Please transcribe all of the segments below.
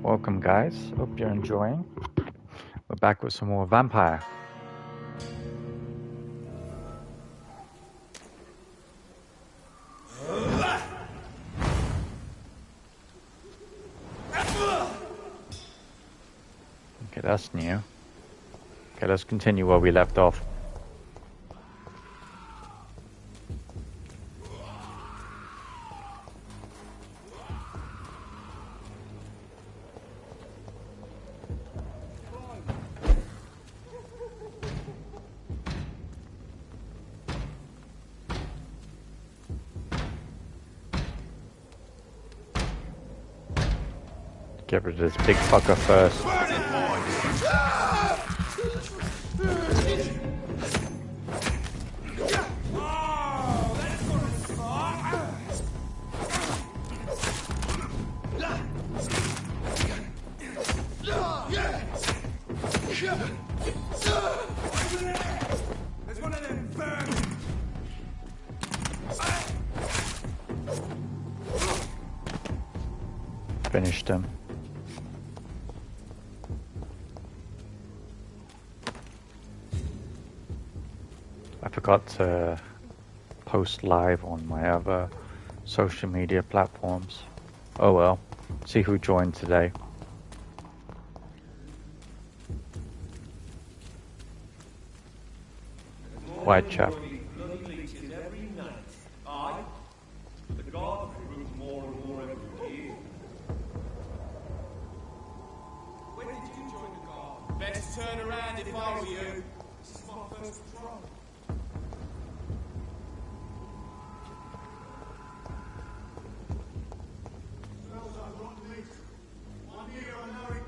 Welcome guys, hope you're enjoying. We're back with some more Vampyr. Okay, that's new. Okay, let's continue where we left off. Get rid of this big fucker first. Finished him. I forgot to post live on my other social media platforms. Oh well, see who joined today. White chap. Turn around if I were you. This is my first patrol. Smells like rotten meat. One year I know it.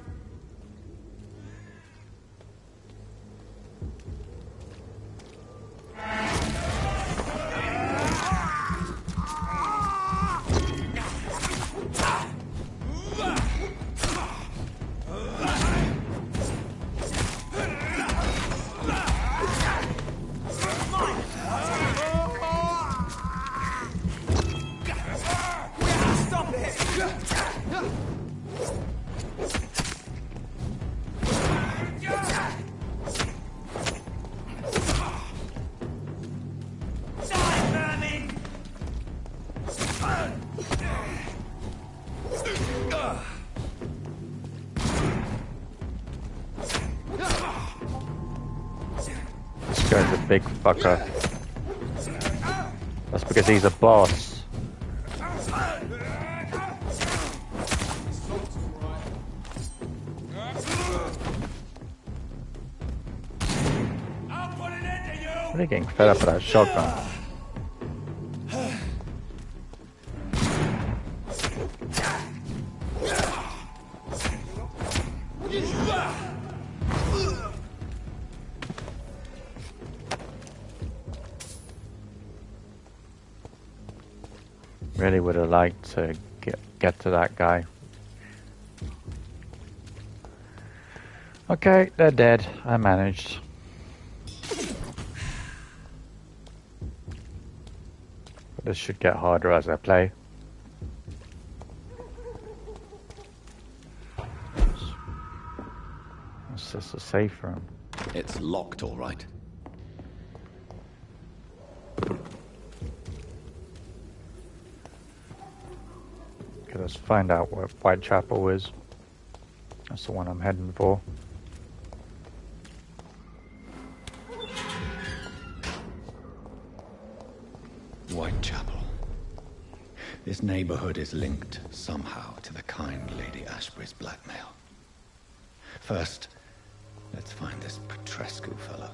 This guy's a big fucker. That's because he's a boss. I'm really getting fed up with that shotgun. Really would have liked to get to that guy. Okay, they're dead. I managed. But this should get harder as I play. It's just a safe room. It's locked, all right. Okay, let's find out where Whitechapel is. That's the one I'm heading for. Whitechapel. This neighborhood is linked somehow to the kind Lady Ashburys' blackmail. First, let's find this Petrescu fellow.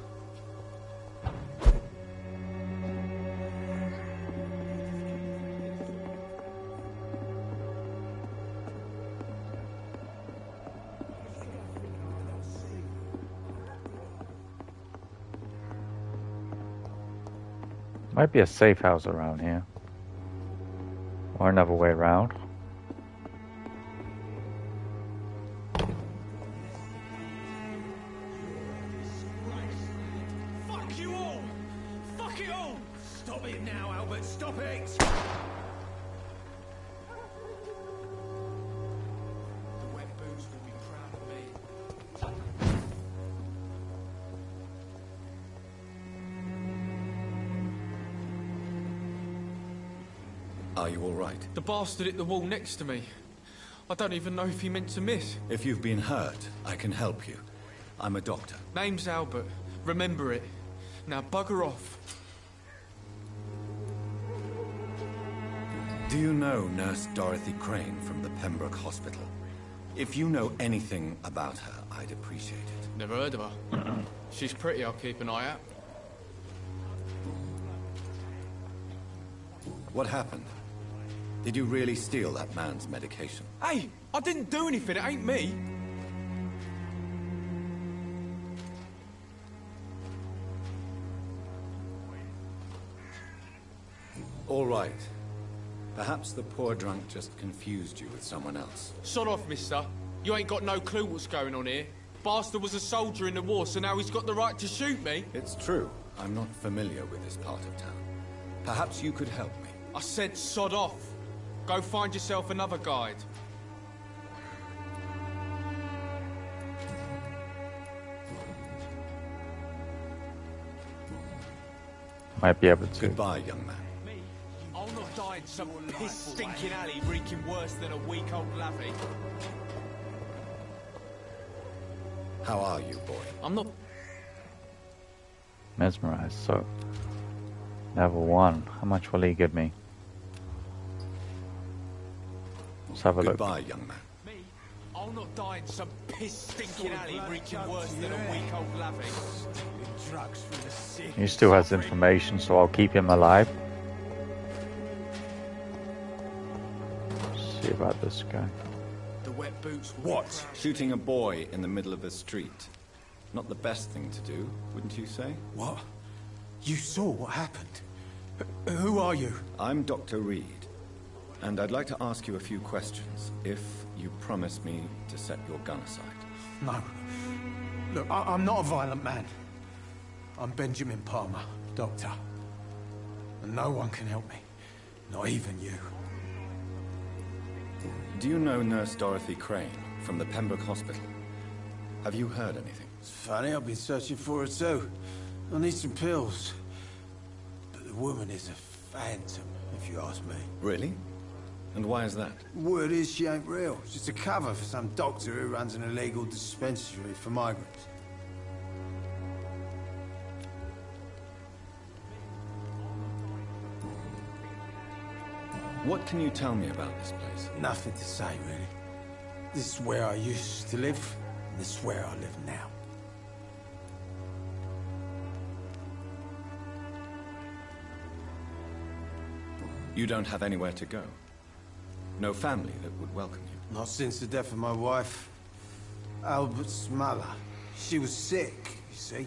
Might be a safe house around here. Or another way around. Fuck you all! Fuck it all! Stop it now, Albert, stop it! The wet booze Are you all right? The bastard hit the wall next to me. I don't even know if he meant to miss. If you've been hurt, I can help you. I'm a doctor. Name's Albert. Remember it. Now bugger off. Do you know Nurse Dorothy Crane from the Pembroke Hospital? If you know anything about her, I'd appreciate it. Never heard of her. She's pretty, I'll keep an eye out. What happened? Did you really steal that man's medication? Hey, I didn't do anything, it ain't me. All right. Perhaps the poor drunk just confused you with someone else. Sod off, mister. You ain't got no clue what's going on here. Bastard was a soldier in the war, so now he's got the right to shoot me. It's true. I'm not familiar with this part of town. Perhaps you could help me. I said sod off. Go find yourself another guide. Might be able to. Goodbye, young man. I'll not die in some piss-stinking alley reeking worse than a week-old lavvy. How are you, boy? I'm not... Mesmerized, so... Level 1. How much will he give me? Let's have a look. Goodbye, young man. Me? I'll not die in some piss-stinking alley reeking worse than a week-old lavvy. He still has information, so I'll keep him alive. See about this guy. The wet boots... What? Shooting a boy in the middle of the street. Not the best thing to do, wouldn't you say? What? You saw what happened? Who are you? I'm Dr. Reed, and I'd like to ask you a few questions, if you promise me to set your gun aside. No. Look, I'm not a violent man. I'm Benjamin Palmer, doctor. And no one can help me. Not even you. Do you know Nurse Dorothy Crane from the Pembroke Hospital? Have you heard anything? It's funny, I've been searching for her too. I need some pills. But the woman is a phantom, if you ask me. Really? And why is that? Word is she ain't real. She's a cover for some doctor who runs an illegal dispensary for migrants. What can you tell me about this place? Nothing to say, really. This is where I used to live, and this is where I live now. You don't have anywhere to go? No family that would welcome you? Not since the death of my wife, Albert's mother. She was sick, you see.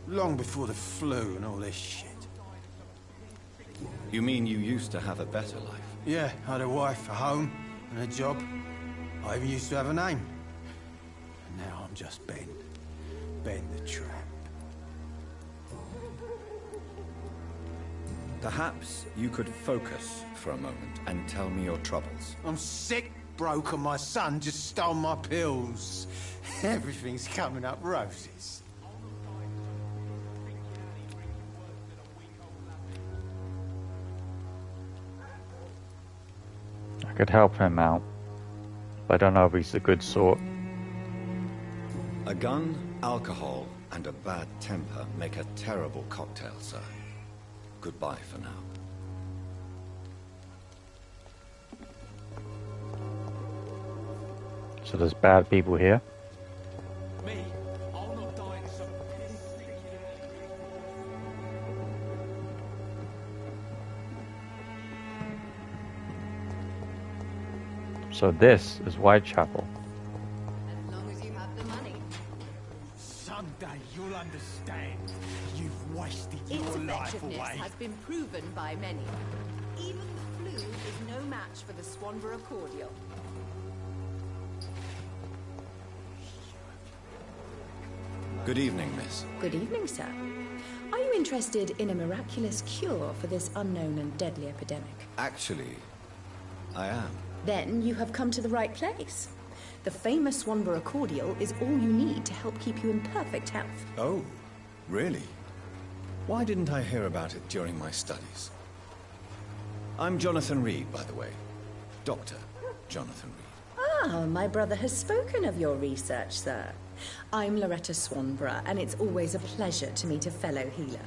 Long before the flu and all this shit. You mean you used to have a better life? Yeah, I had a wife, a home, and a job. I even used to have a name. And now I'm just Ben. Ben the Tramp. Perhaps you could focus for a moment and tell me your troubles. I'm sick, broke, and my son just stole my pills. Everything's coming up roses. I could help him out, but I don't know if he's a good sort. A gun, alcohol, and a bad temper make a terrible cocktail, sir. Goodbye for now. So there's bad people here. Me? I'll not die in some piss-stinking So this is Whitechapel. As long as you have the money. Someday you'll understand. You've wasted Its your life effectiveness away. has been proven by many. Even the flu is no match for the Swanborough cordial. Good evening, miss. Good evening, sir. Are you interested in a miraculous cure for this unknown and deadly epidemic? Actually, I am. Then you have come to the right place. The famous Swanborough cordial is all you need to help keep you in perfect health. Oh, really? Why didn't I hear about it during my studies? I'm Jonathan Reed, by the way. Dr. Jonathan Reed. Ah, my brother has spoken of your research, sir. I'm Loretta Swanborough, and it's always a pleasure to meet a fellow healer.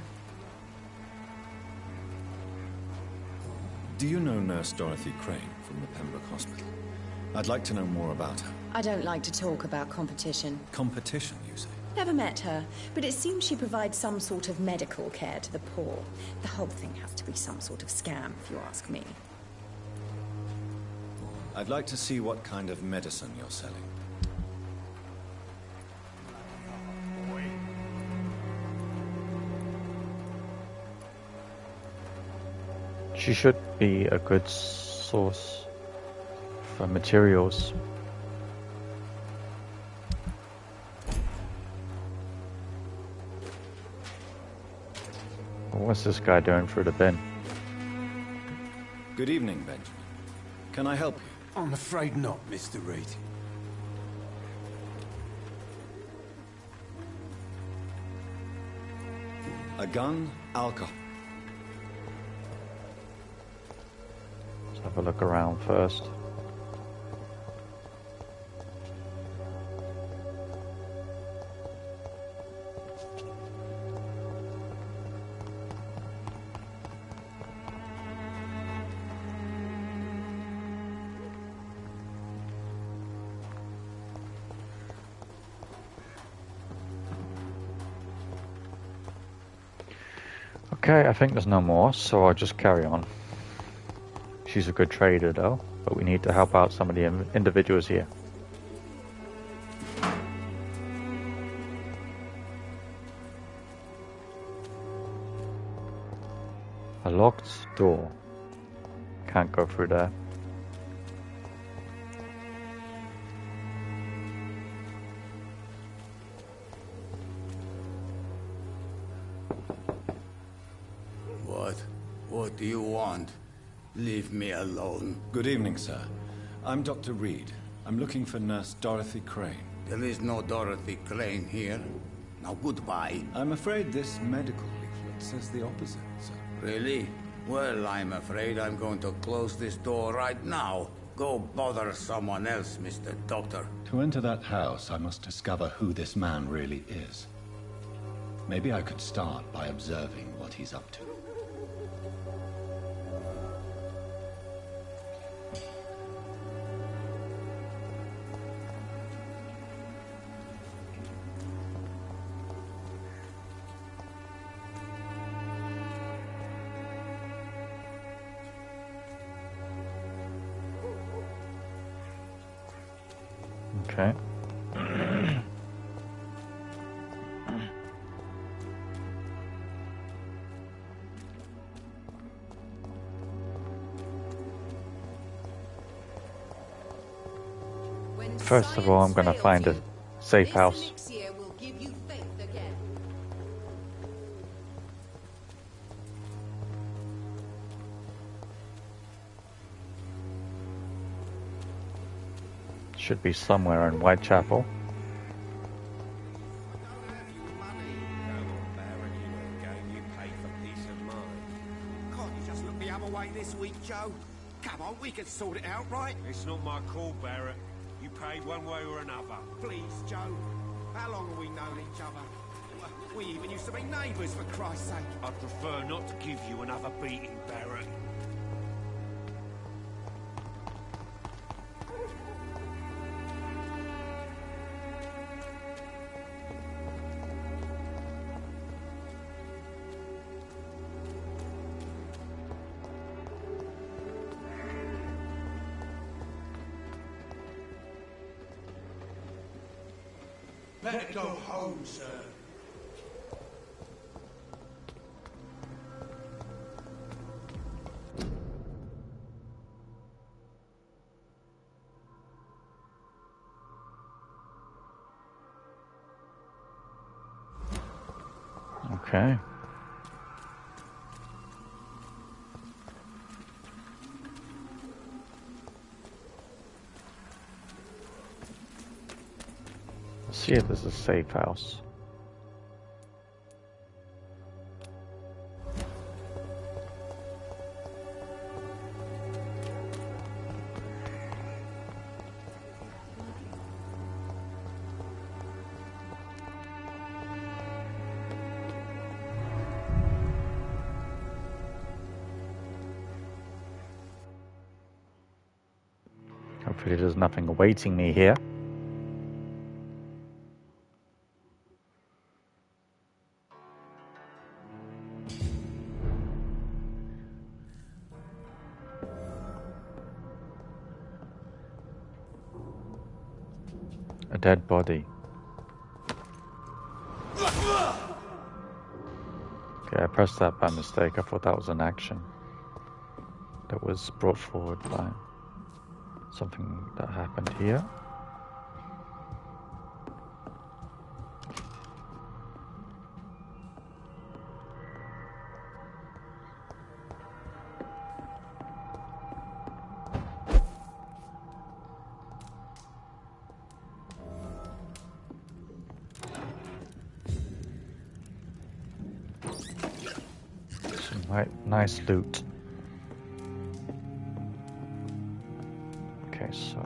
Do you know Nurse Dorothy Crane from the Pembroke Hospital? I'd like to know more about her. I don't like to talk about competition. Competition, you say? Never met her, but it seems she provides some sort of medical care to the poor. The whole thing has to be some sort of scam, if you ask me. I'd like to see what kind of medicine you're selling. She should be a good source for materials. What's this guy doing through the bin? Good evening, Benjamin. Can I help you? I'm afraid not, Mr. Reed. A gun, alcohol. Let's have a look around first. Okay, I think there's no more, so I'll just carry on. She's a good trader though, but we need to help out some of the individuals here. A locked door. Can't go through there. What do you want? Leave me alone. Good evening, sir. I'm Dr. Reed. I'm looking for Nurse Dorothy Crane. There is no Dorothy Crane here. Now goodbye. I'm afraid this medical leaflet says the opposite, sir. Really? Well, I'm afraid I'm going to close this door right now. Go bother someone else, Mr. Doctor. To enter that house, I must discover who this man really is. Maybe I could start by observing what he's up to. Okay. First of all, I'm going to find a safe house. Will give you faith again. Should be somewhere in Whitechapel. Can't you just look the other way this week, Joe? Come on, we can sort it out, right? It's not my call, Barrett. You pay one way or another. Please, Joe. How long have we known each other? We even used to be neighbours, for Christ's sake. I'd prefer not to give you another beating, Barrett. Better go home, sir. Okay. Let's see if this is a safe house. Hopefully there's nothing awaiting me here. A dead body. Okay, I pressed that by mistake. I thought that was an action that was brought forward by something that happened here. Nice loot. Okay, so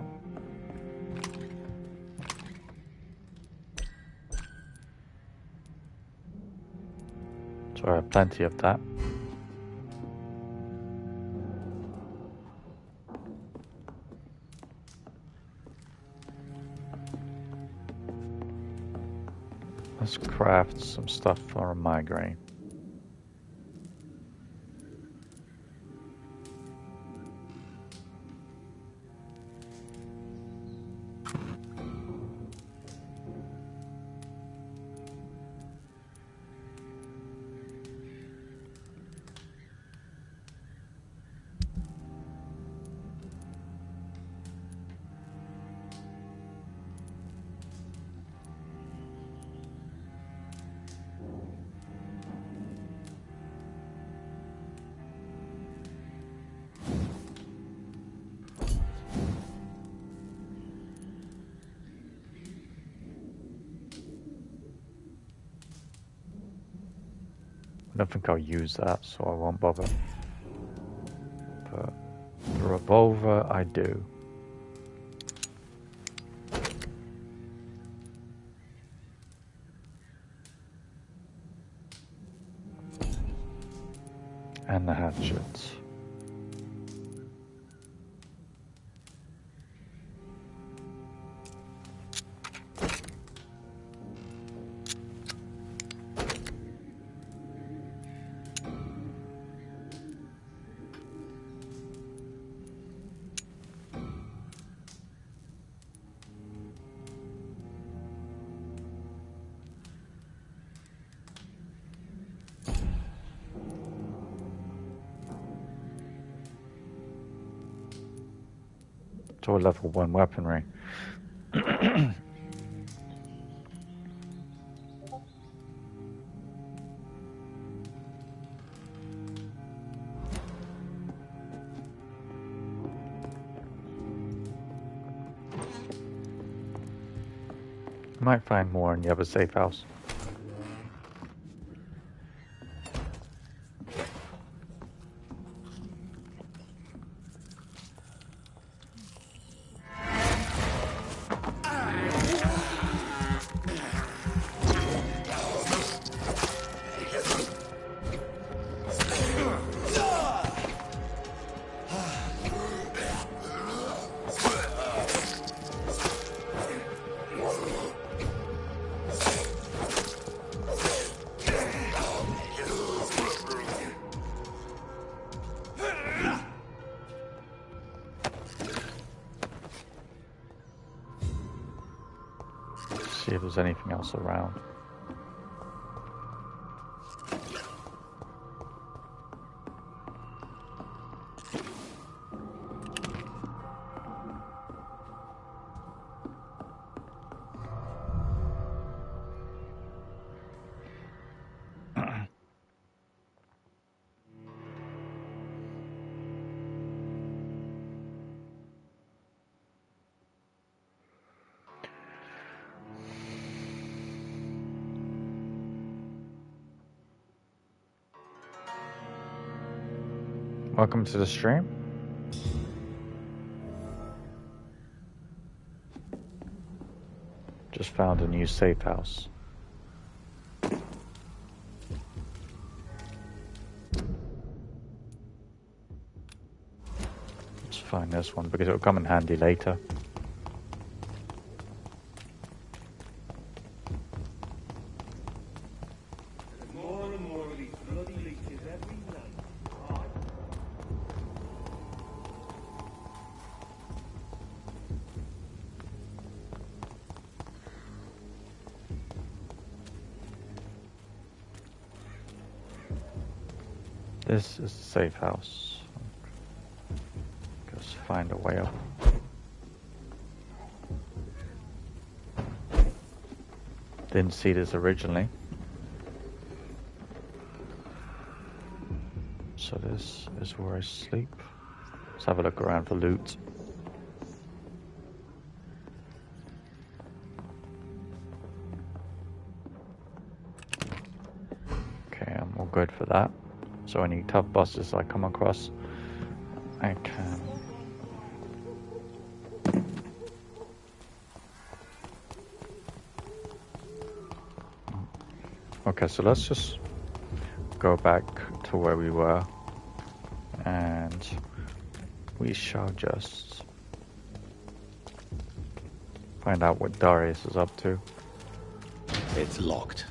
I have plenty of that. Let's craft some stuff for a migraine. I don't think I'll use that, so I won't bother. But the revolver, I do. And the hatchet. It's all level 1 weaponry. Might find more in the other safe house. See if there's anything else around. Welcome to the stream. Just found a new safe house. Let's find this one because it'll come in handy later. This is the safe house. Just find a way up. Didn't see this originally. So this is where I sleep. Let's have a look around for loot. Okay, I'm all good for that. So any tough bosses I come across, I can. Okay, so let's just go back to where we were, and we shall just find out what Darius is up to. It's locked.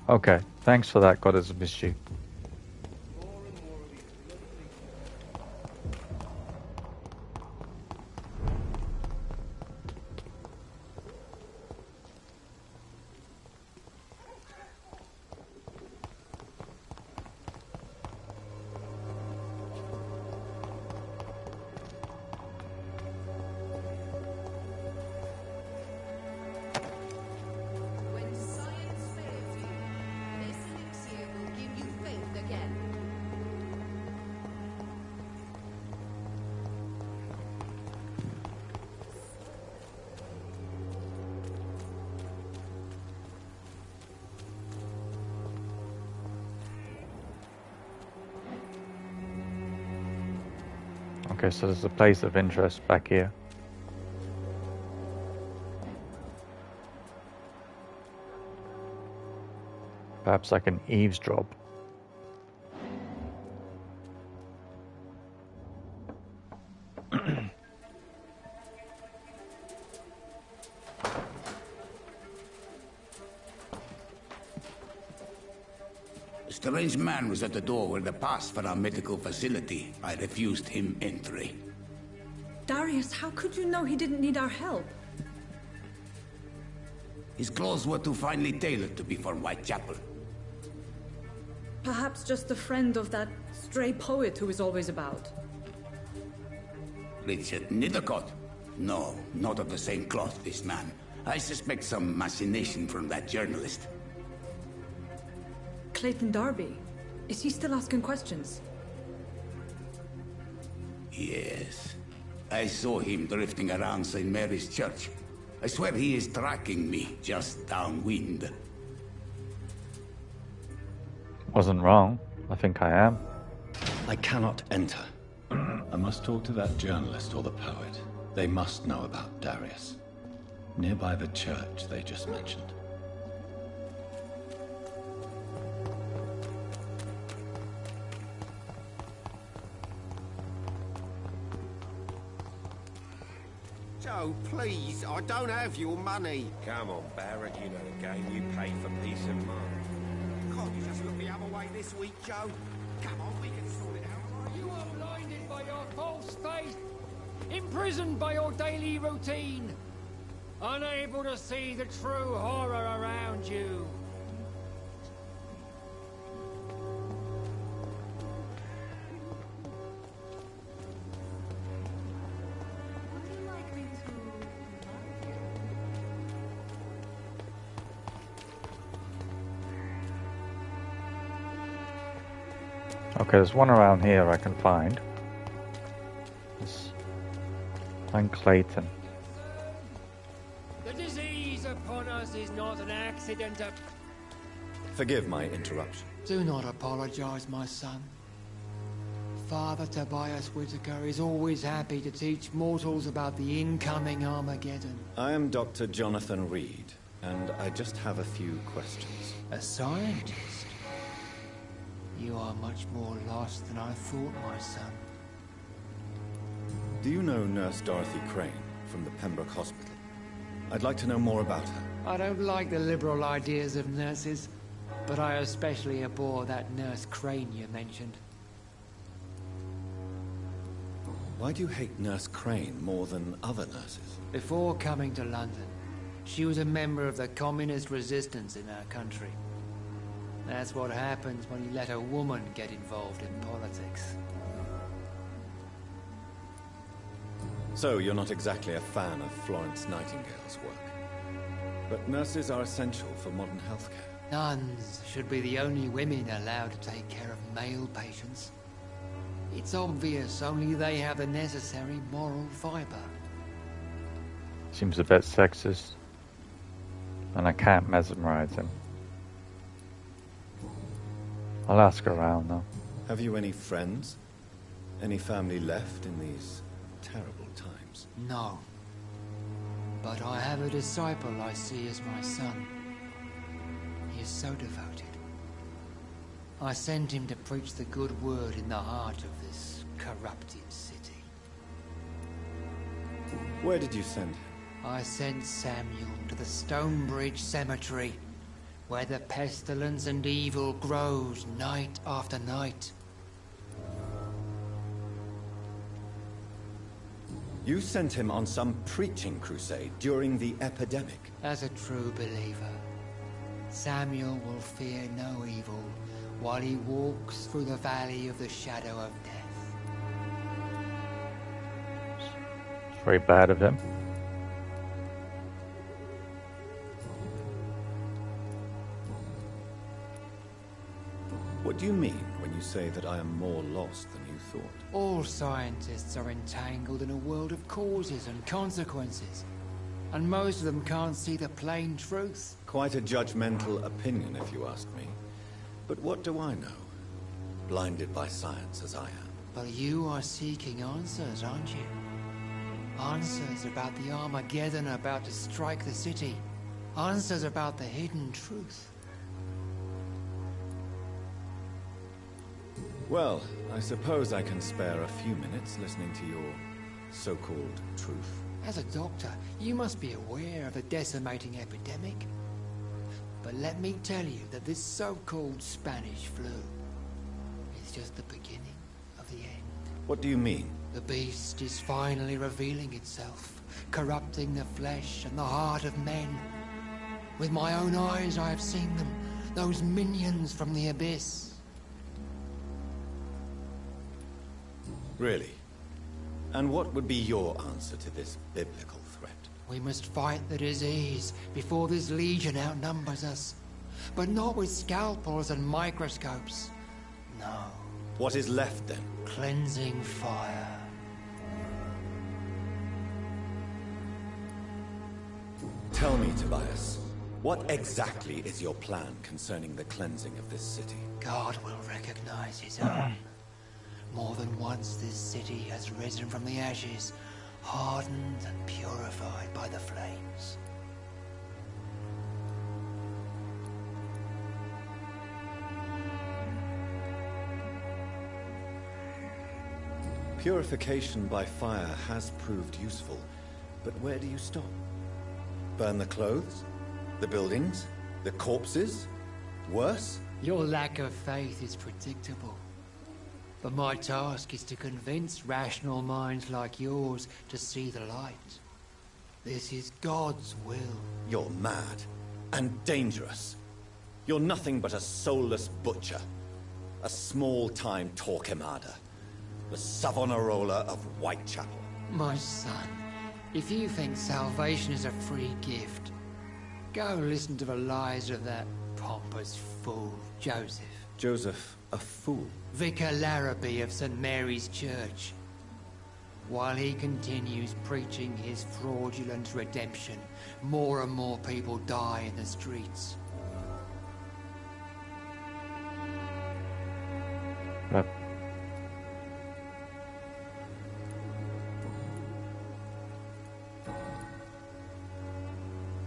Okay, thanks for that, Goddess of Mischief. When science fails you, this elixir will give you faith again. Okay, so there's a place of interest back here. Perhaps I can eavesdrop. A strange man was at the door with a pass for our medical facility. I refused him entry. Darius, how could you know he didn't need our help? His clothes were too finely tailored to be for Whitechapel. Perhaps just a friend of that stray poet who is always about. Richard Nithercott? No, not of the same cloth, this man. I suspect some machination from that journalist. Clayton Darby. Is he still asking questions? Yes. I saw him drifting around St. Mary's Church. I swear he is tracking me just downwind. Wasn't wrong. I think I am. I cannot enter. I must talk to that journalist or the poet. They must know about Darius. Nearby the church they just mentioned. Joe, please, I don't have your money. Come on, Barrett, you know the game. You pay for peace of mind. Can't you just look the other way this week, Joe? Come on, we can sort it out. You are blinded by your false faith, imprisoned by your daily routine, unable to see the true horror around you. Okay, there's one around here I can find. Find Clayton. The disease upon us is not an accident. Forgive my interruption. Do not apologize, my son. Father Tobias Whitaker is always happy to teach mortals about the incoming Armageddon. I am Dr. Jonathan Reed, and I just have a few questions. A scientist? You are much more lost than I thought, my son. Do you know Nurse Dorothy Crane from the Pembroke Hospital? I'd like to know more about her. I don't like the liberal ideas of nurses, but I especially abhor that Nurse Crane you mentioned. Why do you hate Nurse Crane more than other nurses? Before coming to London, she was a member of the communist resistance in our country. That's what happens when you let a woman get involved in politics. So, you're not exactly a fan of Florence Nightingale's work. But nurses are essential for modern healthcare. Nuns should be the only women allowed to take care of male patients. It's obvious only they have the necessary moral fiber. Seems a bit sexist. And I can't mesmerize him. I'll ask around though. Have you any friends? Any family left in these terrible times? No. But I have a disciple I see as my son. He is so devoted. I sent him to preach the good word in the heart of this corrupted city. Where did you send him? I sent Samuel to the Stonebridge Cemetery, where the pestilence and evil grows night after night. You sent him on some preaching crusade during the epidemic. As a true believer, Samuel will fear no evil while he walks through the valley of the shadow of death. It's very bad of him. What do you mean when you say that I am more lost than you thought? All scientists are entangled in a world of causes and consequences, and most of them can't see the plain truth. Quite a judgmental opinion, if you ask me. But what do I know? Blinded by science as I am. But you are seeking answers, aren't you? Answers about the Armageddon about to strike the city. Answers about the hidden truth. Well, I suppose I can spare a few minutes listening to your so-called truth. As a doctor, you must be aware of the decimating epidemic. But let me tell you that this so-called Spanish flu is just the beginning of the end. What do you mean? The beast is finally revealing itself, corrupting the flesh and the heart of men. With my own eyes I have seen them, those minions from the abyss. Really? And what would be your answer to this biblical threat? We must fight the disease before this legion outnumbers us. But not with scalpels and microscopes. No. What is left then? Cleansing fire. Tell me, Tobias, what exactly is your plan concerning the cleansing of this city? God will recognize his own. More than once this city has risen from the ashes, hardened and purified by the flames. Purification by fire has proved useful, but where do you stop? Burn the clothes? The buildings? The corpses? Worse? Your lack of faith is predictable. But my task is to convince rational minds like yours to see the light. This is God's will. You're mad and dangerous. You're nothing but a soulless butcher. A small-time Torquemada. The Savonarola of Whitechapel. My son, if you think salvation is a free gift, go listen to the lies of that pompous fool, Joseph. Joseph, a fool? Vicar Larrabee of St. Mary's Church. While he continues preaching his fraudulent redemption, more and more people die in the streets.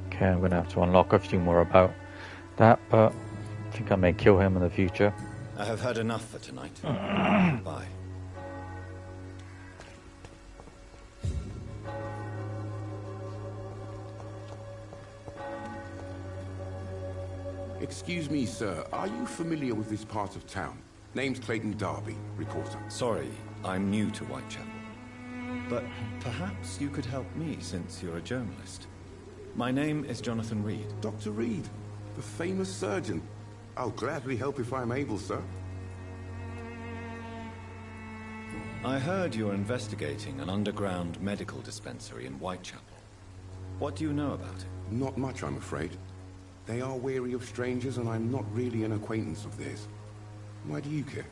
Okay, I'm gonna have to unlock a few more about that, but I think I may kill him in the future. I have had enough for tonight. Bye. Excuse me, sir. Are you familiar with this part of town? Name's Clayton Darby, reporter. Sorry, I'm new to Whitechapel. But perhaps you could help me, since you're a journalist. My name is Jonathan Reed. Dr. Reed, the famous surgeon. I'll gladly help if I'm able, sir. I heard you're investigating an underground medical dispensary in Whitechapel. What do you know about it? Not much, I'm afraid. They are wary of strangers, and I'm not really an acquaintance of theirs. Why do you care?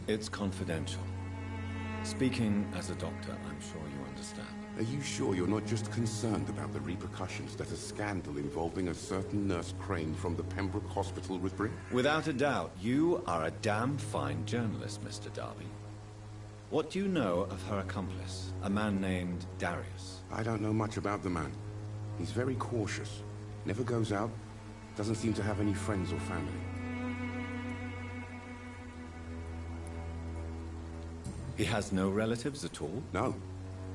It's confidential. Speaking as a doctor, I'm sure you understand. Are you sure you're not just concerned about the repercussions that a scandal involving a certain nurse Crane from the Pembroke Hospital would bring? Without a doubt, you are a damn fine journalist, Mr. Darby. What do you know of her accomplice, a man named Darius? I don't know much about the man. He's very cautious. Never goes out. Doesn't seem to have any friends or family. He has no relatives at all? No.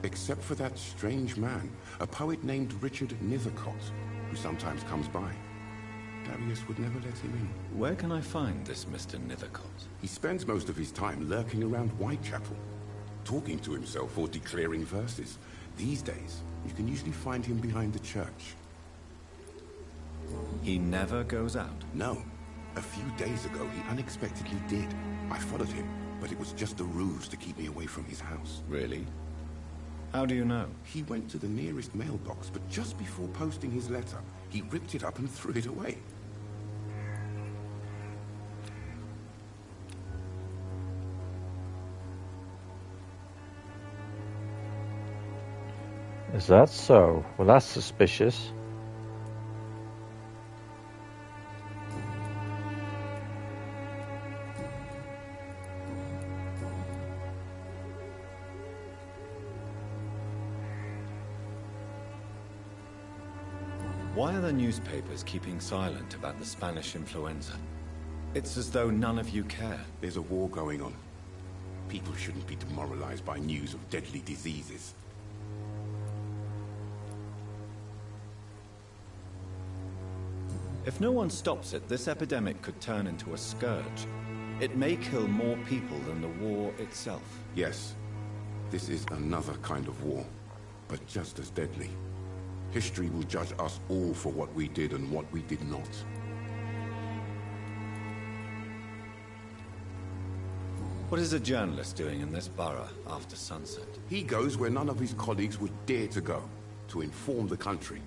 Except for that strange man, a poet named Richard Nethercott, who sometimes comes by. Darius would never let him in. Where can I find this Mr. Nethercott? He spends most of his time lurking around Whitechapel, talking to himself or declaring verses. These days, you can usually find him behind the church. He never goes out? No. A few days ago, he unexpectedly did. I followed him, but it was just a ruse to keep me away from his house. Really? How do you know? He went to the nearest mailbox, but just before posting his letter, he ripped it up and threw it away. Is that so? Well, that's suspicious. Why are the newspapers keeping silent about the Spanish influenza? It's as though none of you care. There's a war going on. People shouldn't be demoralized by news of deadly diseases. If no one stops it, this epidemic could turn into a scourge. It may kill more people than the war itself. Yes, this is another kind of war, but just as deadly. History will judge us all for what we did and what we did not. What is a journalist doing in this borough after sunset? He goes where none of his colleagues would dare to go, to inform the country.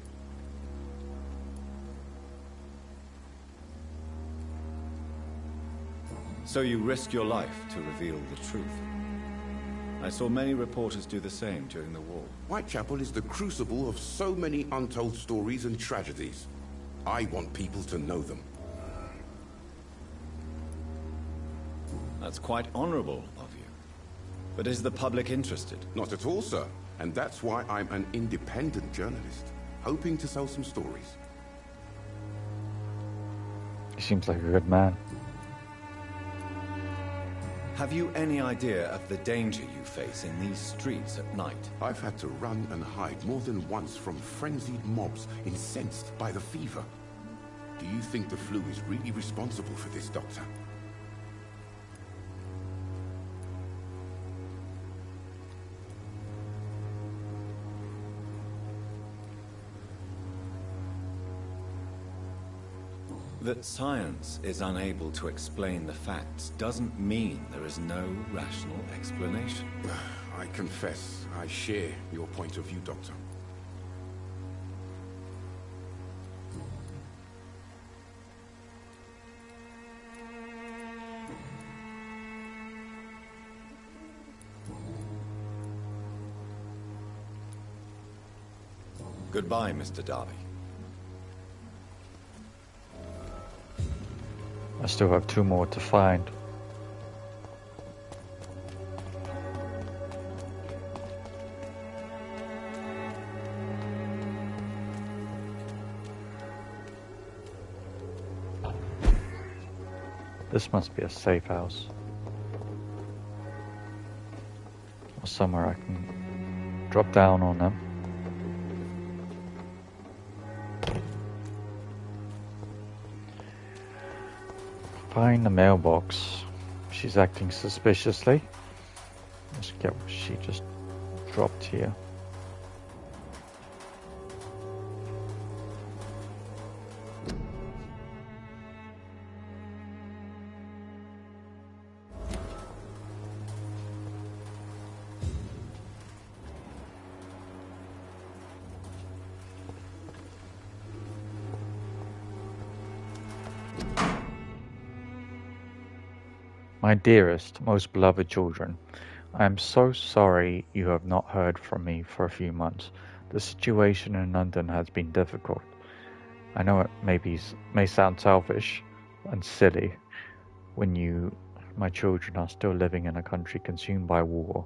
So you risk your life to reveal the truth. I saw many reporters do the same during the war. Whitechapel is the crucible of so many untold stories and tragedies. I want people to know them. That's quite honorable of you. But is the public interested? Not at all, sir. And that's why I'm an independent journalist, hoping to sell some stories. He seems like a good man. Have you any idea of the danger you face in these streets at night? I've had to run and hide more than once from frenzied mobs incensed by the fever. Do you think the flu is really responsible for this, Doctor? That science is unable to explain the facts doesn't mean there is no rational explanation. I confess, I share your point of view, Doctor. Goodbye, Mr. Darby. I still have 2 more to find. This must be a safe house. Or somewhere I can drop down on them. Find the mailbox. She's acting suspiciously. Let's get what she just dropped here. My dearest, most beloved children, I am so sorry you have not heard from me for a few months. The situation in London has been difficult. I know it may sound selfish and silly when you, my children, are still living in a country consumed by war,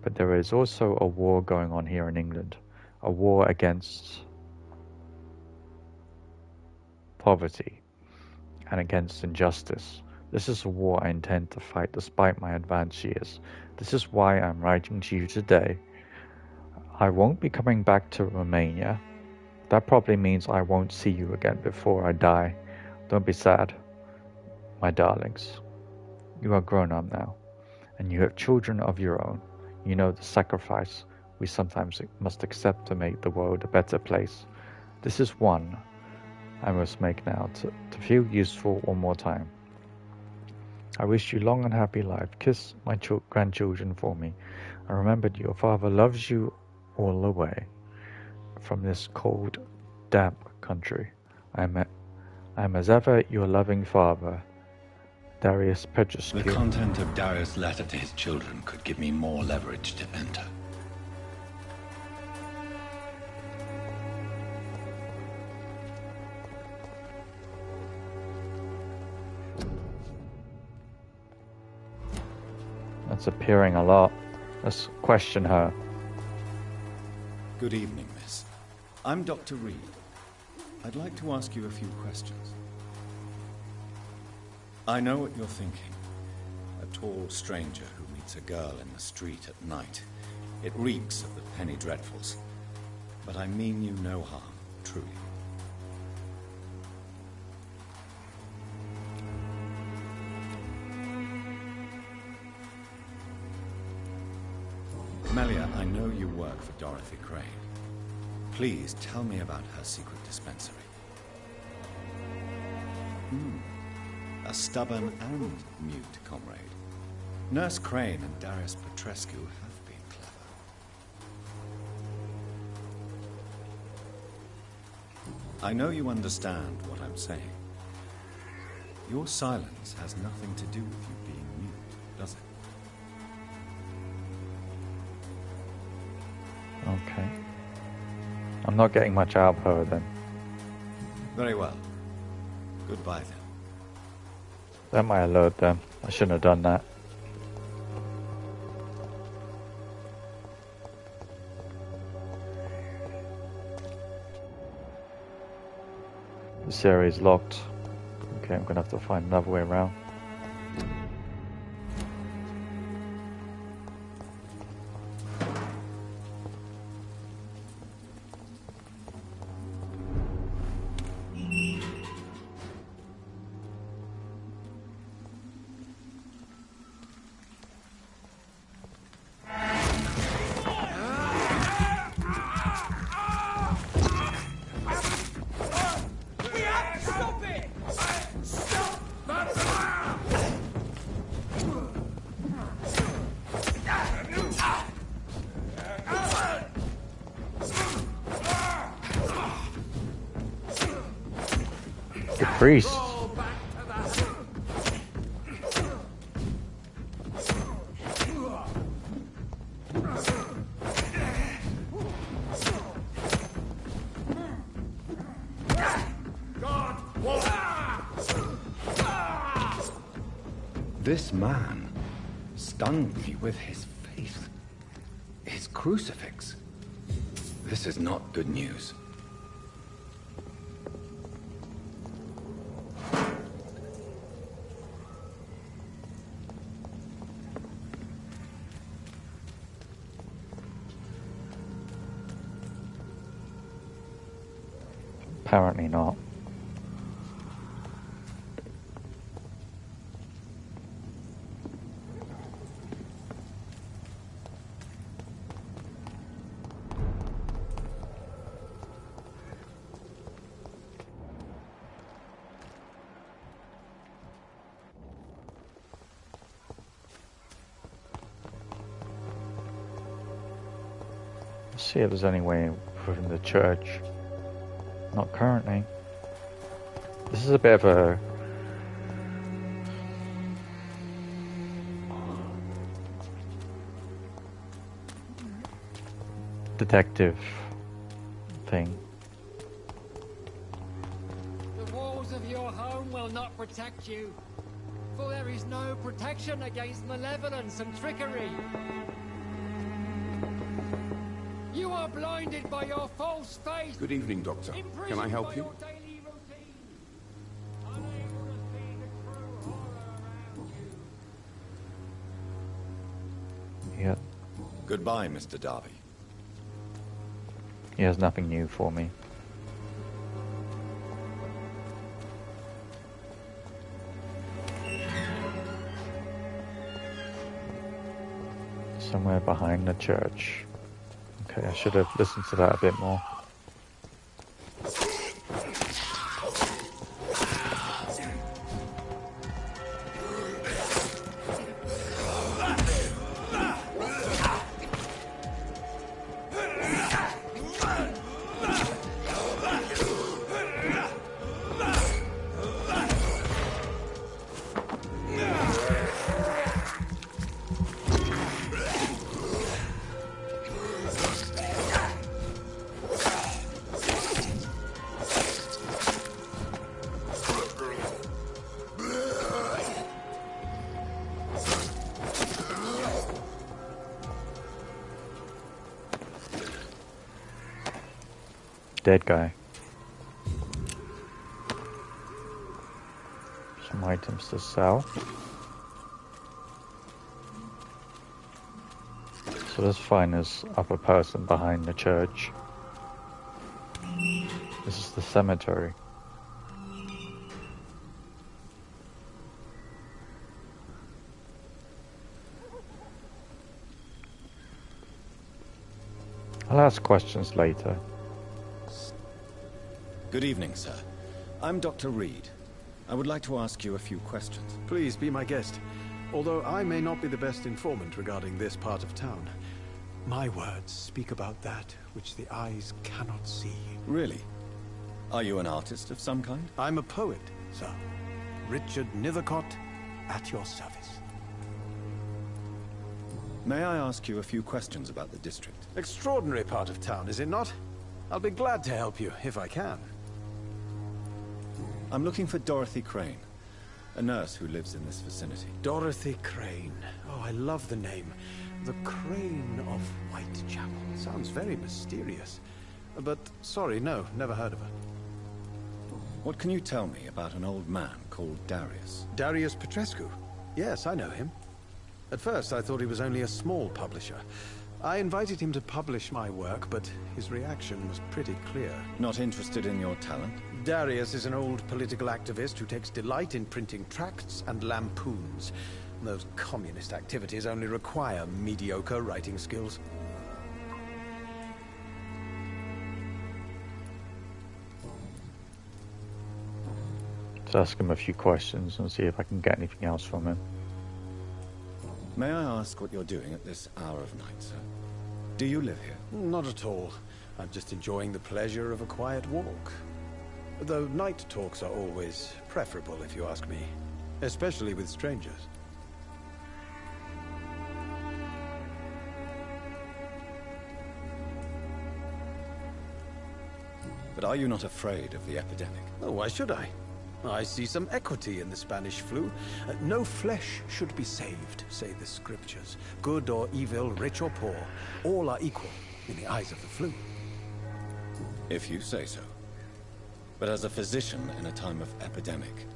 but there is also a war going on here in England, a war against poverty and against injustice. This is a war I intend to fight despite my advanced years. This is why I'm writing to you today. I won't be coming back to Romania. That probably means I won't see you again before I die. Don't be sad, my darlings. You are grown up now, and you have children of your own. You know the sacrifice we sometimes must accept to make the world a better place. This is one I must make now to feel useful one more time. I wish you long and happy life. Kiss my grandchildren for me. And remember, your father loves you all the way from this cold, damp country. I am as ever your loving father, Darius Petrescu. The content of Darius' letter to his children could give me more leverage to enter. That's appearing a lot. Let's question her. Good evening, miss. I'm Dr. Reed. I'd like to ask you a few questions. I know what you're thinking. A tall stranger who meets a girl in the street at night. It reeks of the penny dreadfuls. But I mean you no harm, truly. Melia, I know you work for Dorothy Crane. Please tell me about her secret dispensary. A stubborn and mute comrade. Nurse Crane and Darius Petrescu have been clever. I know you understand what I'm saying. Your silence has nothing to do with you being mute, does it? Okay. I'm not getting much out of her then. Very well. Goodbye then. That might alert them. I shouldn't have done that. This area is locked. Okay, I'm gonna have to find another way around. Priest. This man stunned me with his faith. His crucifix. This is not good news. Apparently not. Let's see if there's any way within the church. Not currently. This is a bit of a detective thing. The walls of your home will not protect you, for there is no protection against malevolence and trickery. You are blinded by your false faith. Good evening, Doctor. Can I help you? Yeah. Goodbye, Mr. Darby. He has nothing new for me. Somewhere behind the church. Okay, I should have listened to that a bit more. Dead guy. Some items to sell. So let's find this other person behind the church. This is the cemetery. I'll ask questions later. Good evening, sir. I'm Dr. Reed. I would like to ask you a few questions. Please be my guest. Although I may not be the best informant regarding this part of town, my words speak about that which the eyes cannot see. Really? Are you an artist of some kind? I'm a poet, sir. Richard Nethercott, at your service. May I ask you a few questions about the district? Extraordinary part of town, is it not? I'll be glad to help you, if I can. I'm looking for Dorothy Crane, a nurse who lives in this vicinity. Dorothy Crane. Oh, I love the name. The Crane of Whitechapel. Sounds very mysterious. But, sorry, no, never heard of her. What can you tell me about an old man called Darius? Darius Petrescu? Yes, I know him. At first, I thought he was only a small publisher. I invited him to publish my work, but his reaction was pretty clear. Not interested in your talent? Darius is an old political activist who takes delight in printing tracts and lampoons. Those communist activities only require mediocre writing skills. Let's ask him a few questions and see if I can get anything else from him. May I ask what you're doing at this hour of night, sir? Do you live here? Not at all. I'm just enjoying the pleasure of a quiet walk. Though night talks are always preferable, if you ask me. Especially with strangers. But are you not afraid of the epidemic? Oh, why should I? I see some equity in the Spanish flu. No flesh should be saved, say the scriptures. Good or evil, rich or poor, all are equal in the eyes of the flu. If you say so. But as a physician in a time of epidemic,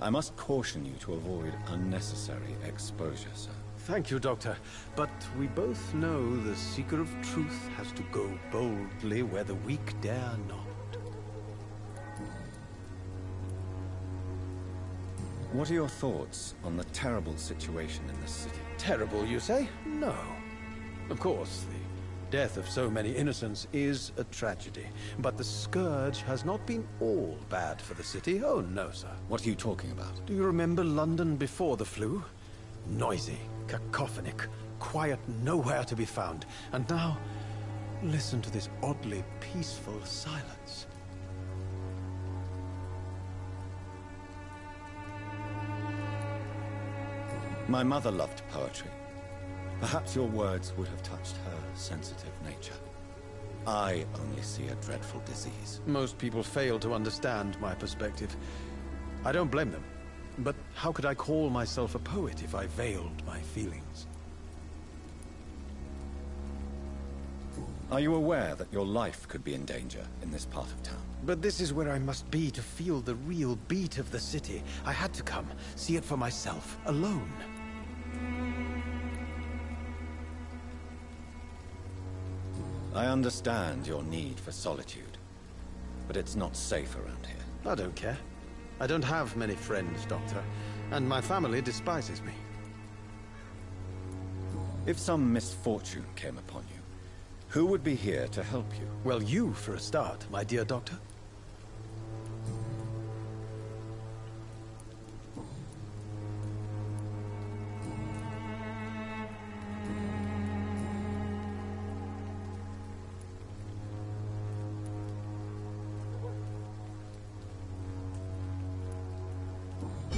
I must caution you to avoid unnecessary exposure, sir. Thank you, Doctor. But we both know the seeker of truth has to go boldly where the weak dare not. What are your thoughts on the terrible situation in this city? Terrible, you say? No. Of course, the death of so many innocents is a tragedy. But the scourge has not been all bad for the city. Oh, no, sir. What are you talking about? Do you remember London before the flu? Noisy, cacophonic, quiet nowhere to be found. And now, Listen to this oddly peaceful silence. My mother loved poetry. Perhaps your words would have touched her sensitive nature. I only see a dreadful disease. Most people fail to understand my perspective. I don't blame them. But how could I call myself a poet if I veiled my feelings? Are you aware that your life could be in danger in this part of town? But this is where I must be to feel the real beat of the city. I had to come, see it for myself, alone. I understand your need for solitude, but it's not safe around here. I don't care. I don't have many friends, Doctor, and my family despises me. If some misfortune came upon you, who would be here to help you? Well, you for a start, my dear Doctor.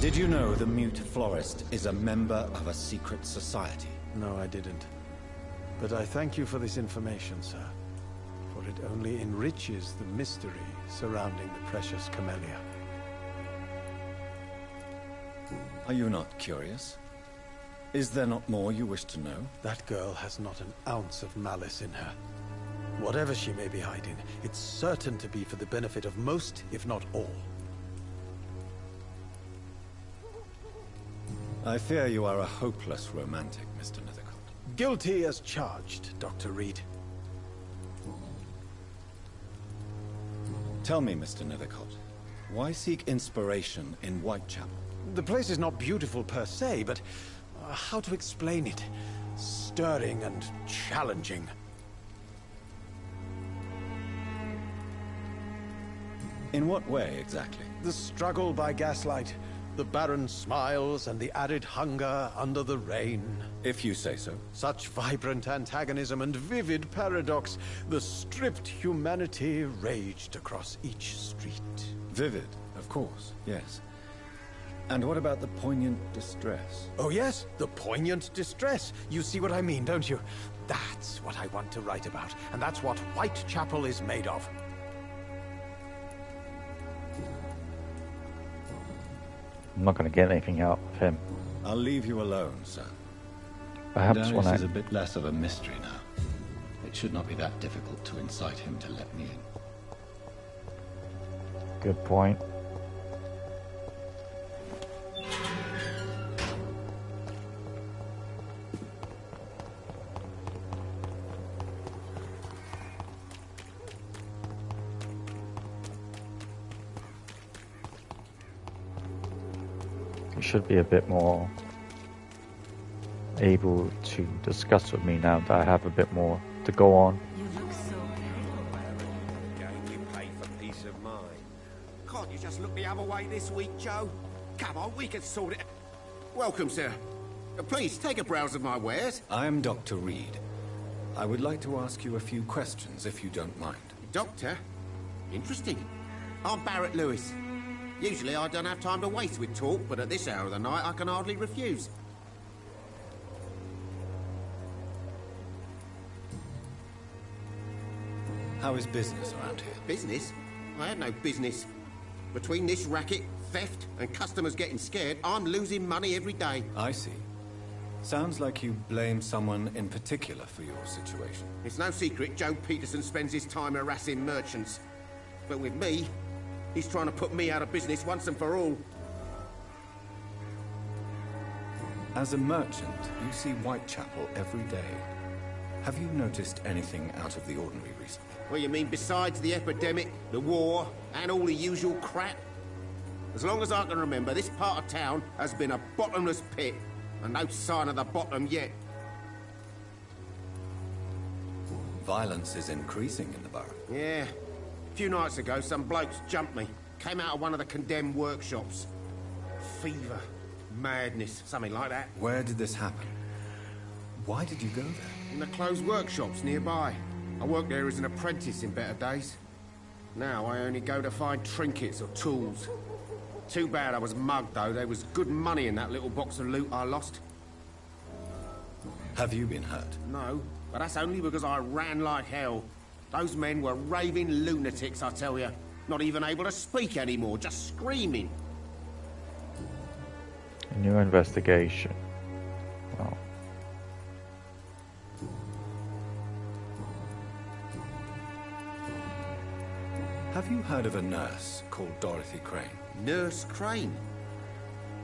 Did you know the Mute Florist is a member of a secret society? No, I didn't. But I thank you for this information, sir. For it only enriches the mystery surrounding the precious camellia. Are you not curious? Is there not more you wish to know? That girl has not an ounce of malice in her. Whatever she may be hiding, it's certain to be for the benefit of most, if not all. I fear you are a hopeless romantic, Mr. Nethercott. Guilty as charged, Dr. Reed. Tell me, Mr. Nethercott, why seek inspiration in Whitechapel? The place is not beautiful per se, but how to explain it? Stirring and challenging. In what way, exactly? The struggle by gaslight, the barren smiles and the arid hunger under the rain. If you say so. Such vibrant antagonism and vivid paradox. The stripped humanity raged across each street. Vivid, of course, yes. And what about the poignant distress? Oh yes, the poignant distress. You see what I mean, don't you? That's what I want to write about, and that's what Whitechapel is made of. I'm not going to get anything out of him. I'll leave you alone, sir. Perhaps when Darius is a bit less of a mystery now. It should not be that difficult to incite him to let me in. Good point. You should be a bit more able to discuss with me now that I have a bit more to go on. You look so Game you pay for peace of mind. Can't you just look the other way this week, Joe? Come on, we can sort it. Welcome, sir. Please, take a browse of my wares. I am Dr. Reed. I would like to ask you a few questions, if you don't mind. Doctor? Interesting. I'm Barrett Lewis. Usually I don't have time to waste with talk, but at this hour of the night I can hardly refuse. How is business around here? Business? I have no business. Between this racket, theft, and customers getting scared, I'm losing money every day. I see. Sounds like you blame someone in particular for your situation. It's no secret Joe Peterson spends his time harassing merchants. But with me, he's trying to put me out of business once and for all. As a merchant, you see Whitechapel every day. Have you noticed anything out of the ordinary recently? Well, you mean besides the epidemic, the war, and all the usual crap? As long as I can remember, this part of town has been a bottomless pit, and no sign of the bottom yet. Violence is increasing in the borough. Yeah. A few nights ago, some blokes jumped me. Came out of one of the condemned workshops. Fever, madness, something like that. Where did this happen? Why did you go there? In the closed workshops nearby. I worked there as an apprentice in better days. Now I only go to find trinkets or tools. Too bad I was mugged, though. There was good money in that little box of loot I lost. Have you been hurt? No, but that's only because I ran like hell. Those men were raving lunatics, I tell you. Not even able to speak anymore, just screaming. A new investigation. Well. Have you heard of a nurse called Dorothy Crane? Nurse Crane?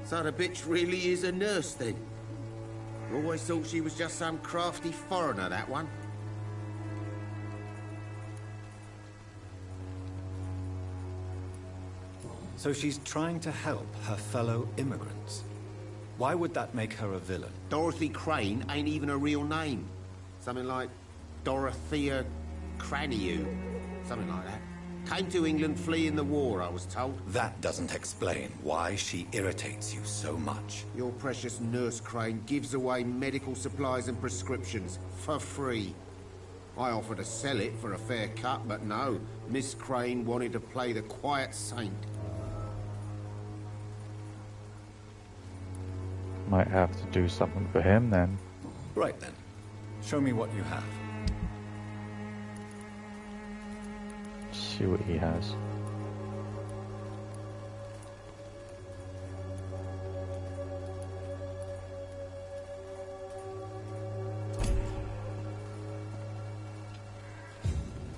So the bitch really is a nurse, then? Always thought she was just some crafty foreigner, that one. So she's trying to help her fellow immigrants. Why would that make her a villain? Dorothy Crane ain't even a real name. Something like Dorothea Craniu. Something like that. Came to England fleeing the war, I was told. That doesn't explain why she irritates you so much. Your precious Nurse Crane gives away medical supplies and prescriptions for free. I offered to sell it for a fair cut, but no. Miss Crane wanted to play the quiet saint. Might have to do something for him then. Right then. Show me what you have. See what he has.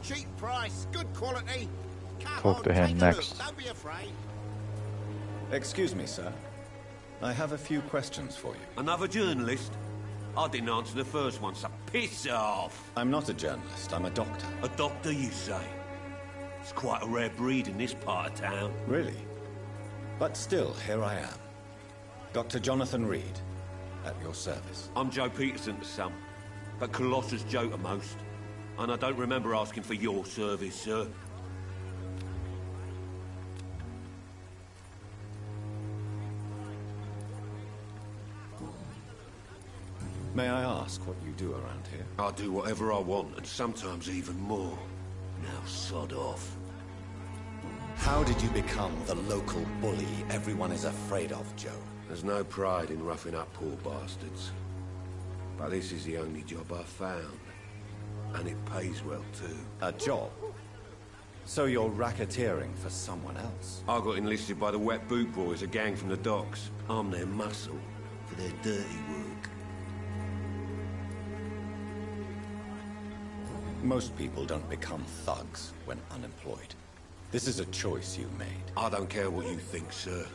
Cheap price, good quality. Talk to him next. Don't be afraid. Excuse me, sir. I have a few questions for you. Another journalist? I didn't answer the first one, so piss off! I'm not a journalist, I'm a doctor. A doctor, you say? It's quite a rare breed in this part of town. Really? But still, here I am. Dr. Jonathan Reed, at your service. I'm Joe Peterson to some, but Colossus Joe to most. And I don't remember asking for your service, sir. May I ask what you do around here? I do whatever I want, and sometimes even more. Now sod off. How did you become the local bully everyone is afraid of, Joe? There's no pride in roughing up poor bastards. But this is the only job I've found. And it pays well, too. A job? So you're racketeering for someone else? I got enlisted by the Wet Boot Boys, a gang from the docks. I'm their muscle for their dirty work. Most people don't become thugs when unemployed. This is a choice you made. I don't care what you think, sir.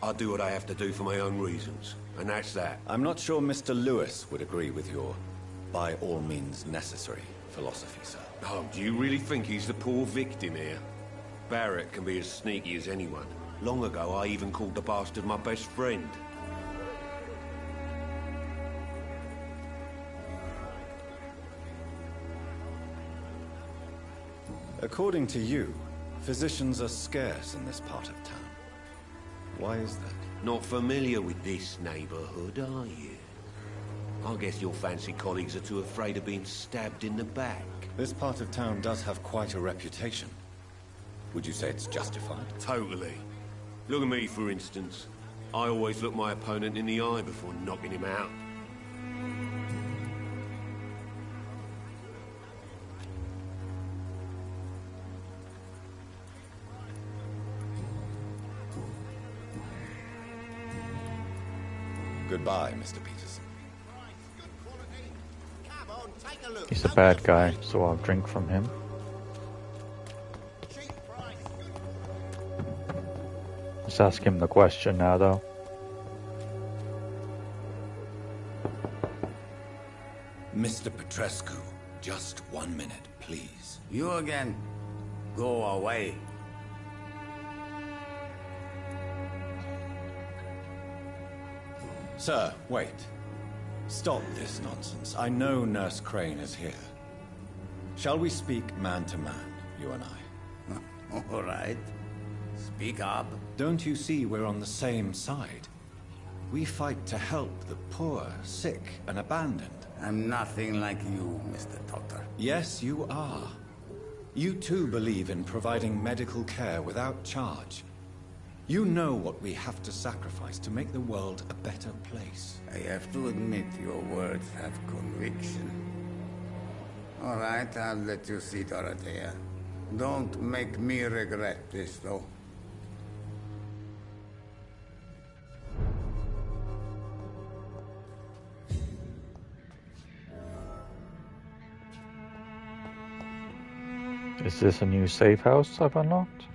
I do what I have to do for my own reasons, and that's that. I'm not sure Mr. Lewis would agree with your by all means necessary philosophy, sir. Oh, do you really think he's the poor victim here? Barrett can be as sneaky as anyone. Long ago, I even called the bastard my best friend. According to you, physicians are scarce in this part of town. Why is that? Not familiar with this neighborhood, are you? I guess your fancy colleagues are too afraid of being stabbed in the back. This part of town does have quite a reputation. Would you say it's justified? Totally. Look at me, for instance. I always look my opponent in the eye before knocking him out. Goodbye, Mr. Peterson. He's a bad guy, so I'll drink from him. Let's ask him the question now, though. Mr. Petrescu, just 1 minute, please. You again? Go away. Sir, wait. Stop this nonsense. I know Nurse Crane is here. Shall we speak man to man, you and I? All right. Speak up. Don't you see we're on the same side? We fight to help the poor, sick, and abandoned. I'm nothing like you, Mr. Doctor. Yes, you are. You too believe in providing medical care without charge. You know what we have to sacrifice to make the world a better place. I have to admit your words have conviction. All right, I'll let you see Dorothea. Don't make me regret this, though. Is this a new safe house I've unlocked?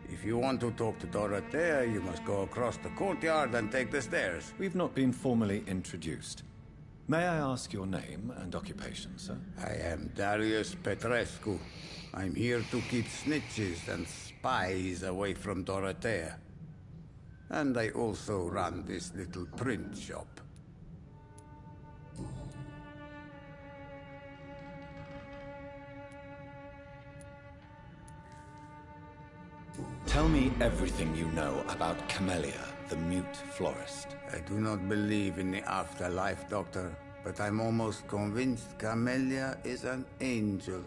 If you want to talk to Dorothea, you must go across the courtyard and take the stairs. We've not been formally introduced. May I ask your name and occupation, sir? I am Darius Petrescu. I'm here to keep snitches and spies away from Dorothea. And I also run this little print shop. Tell me everything you know about Camellia, the mute florist. I do not believe in the afterlife, Doctor, but I'm almost convinced Camellia is an angel.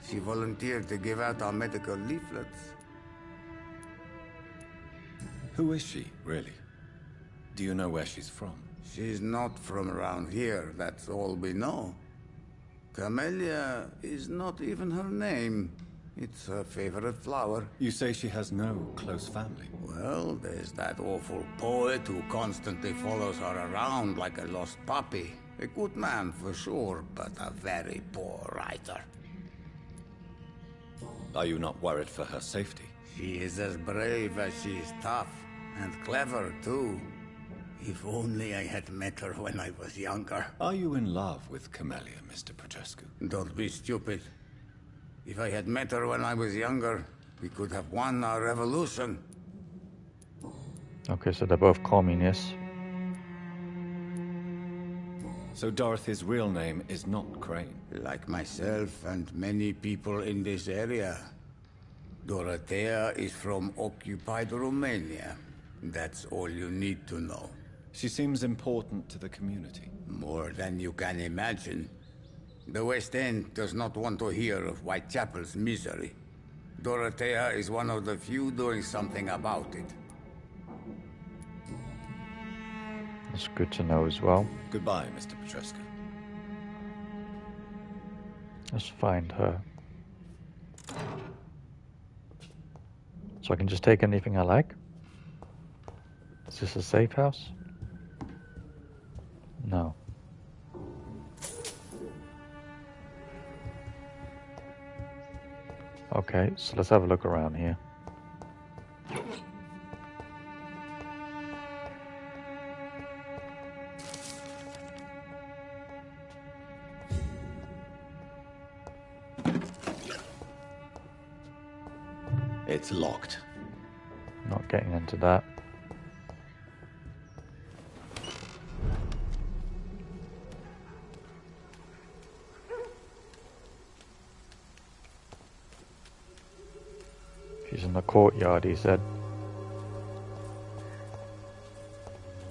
She volunteered to give out our medical leaflets. Who is she, really? Do you know where she's from? She's not from around here, that's all we know. Camellia is not even her name. It's her favorite flower. You say she has no close family? Well, there's that awful poet who constantly follows her around like a lost puppy. A good man for sure, but a very poor writer. Are you not worried for her safety? She is as brave as she is tough, and clever too. If only I had met her when I was younger. Are you in love with Camellia, Mr. Petrescu? Don't be stupid. If I had met her when I was younger, we could have won our revolution. Okay, so they're both communists. So Dorothy's real name is not Crane? Like myself and many people in this area. Dorothea is from occupied Romania. That's all you need to know. She seems important to the community. More than you can imagine. The West End does not want to hear of Whitechapel's misery. Dorothea is one of the few doing something about it. That's good to know as well. Goodbye, Mr. Petrescu. Let's find her. So I can just take anything I like? Is this a safe house? No. Okay, so let's have a look around here. It's locked. Not getting into that. She's in the courtyard, he said.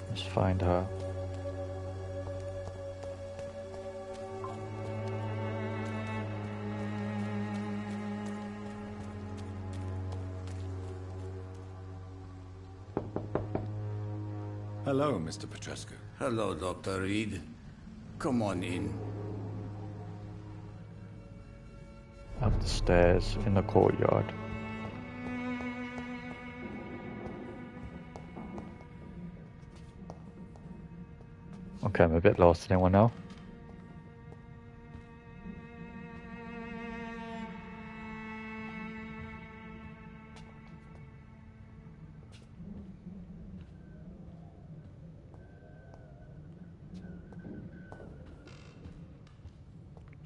Let's find her. Hello, Mr. Petrescu. Hello, Dr. Reed. Come on in. Up the stairs in the courtyard. Okay, I'm a bit lost. Anyone know?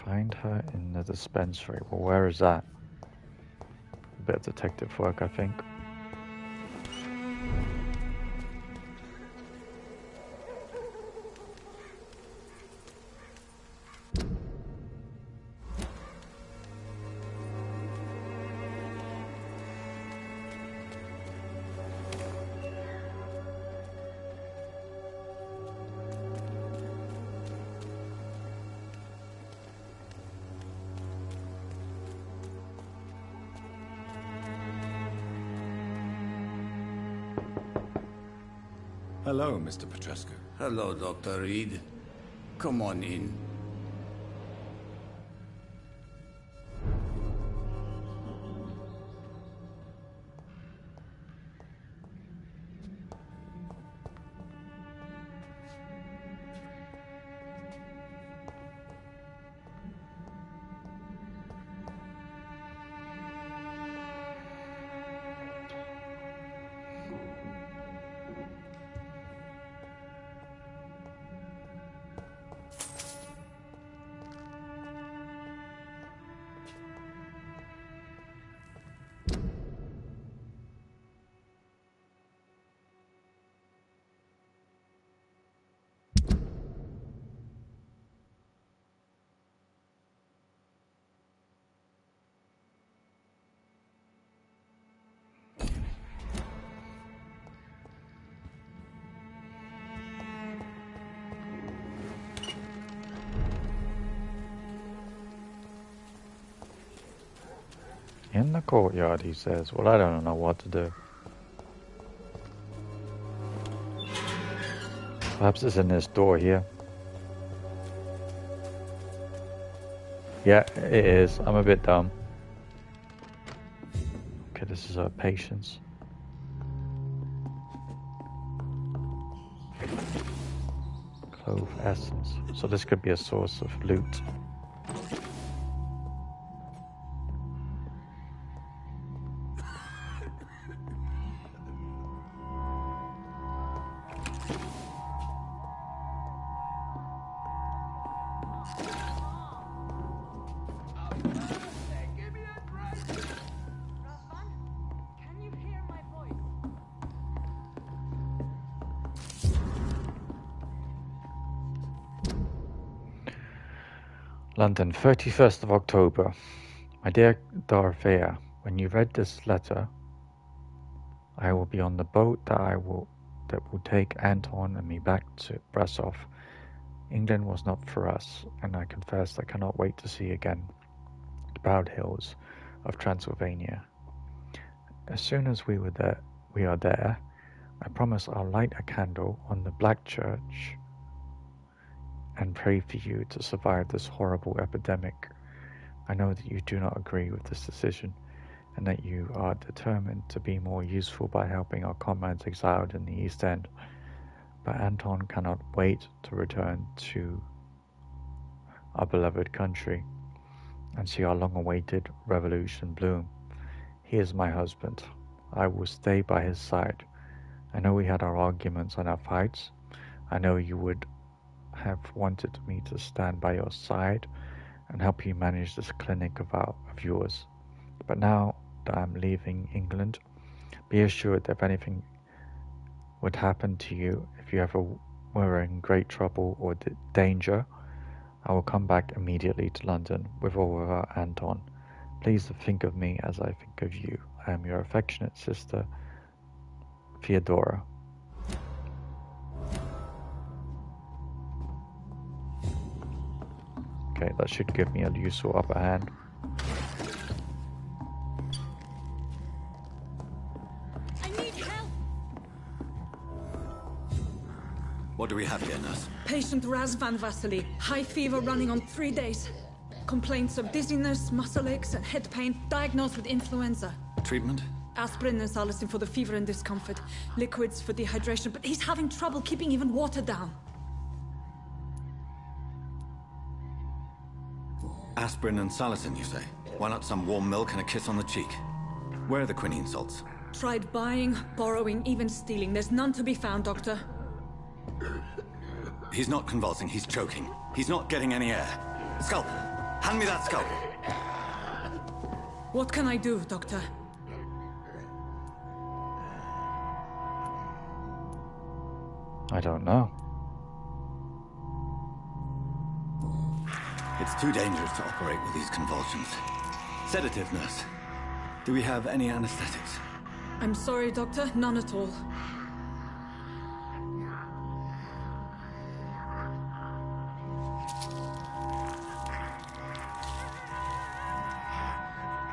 Find her in the dispensary. Well, where is that? A bit of detective work, I think. Hello, Mr. Petrescu. Hello, Dr. Reed. Come on in. In the courtyard, he says. Well, I don't know what to do. Perhaps it's in this door here. Yeah, it is. I'm a bit dumb. Okay, this is our patience. Clove essence. So this could be a source of loot. London, 31st of October. My dear Vampyr, when you read this letter, I will be on the boat that will take Anton and me back to Brasov. England was not for us, and I confess I cannot wait to see again the proud hills of Transylvania. As soon as we are there, I promise I'll light a candle on the Black Church and pray for you to survive this horrible epidemic. I know that you do not agree with this decision, and that you are determined to be more useful by helping our comrades exiled in the East End. But Anton cannot wait to return to our beloved country and see our long-awaited revolution bloom. He is my husband. I will stay by his side. I know we had our arguments and our fights. I know you would have wanted me to stand by your side and help you manage this clinic of yours. But now that I'm leaving England, be assured that if anything would happen to you, if you ever were in great trouble or danger, I will come back immediately to London with or without Anton. Please think of me as I think of you. I am your affectionate sister, Theodora. Okay, that should give me a useful upper hand. I need help! What do we have here, nurse? Patient Razvan Vasily. High fever running on 3 days. Complaints of dizziness, muscle aches, and head pain. Diagnosed with influenza. Treatment? Aspirin and salicin for the fever and discomfort. Liquids for dehydration, but he's having trouble keeping even water down. Aspirin and salicin, you say? Why not some warm milk and a kiss on the cheek? Where are the quinine salts? Tried buying, borrowing, even stealing. There's none to be found, Doctor. He's not convulsing, he's choking. He's not getting any air. Scalpel! Hand me that scalpel! What can I do, Doctor? I don't know. It's too dangerous to operate with these convulsions. Sedative, nurse. Do we have any anesthetics? I'm sorry, Doctor. None at all.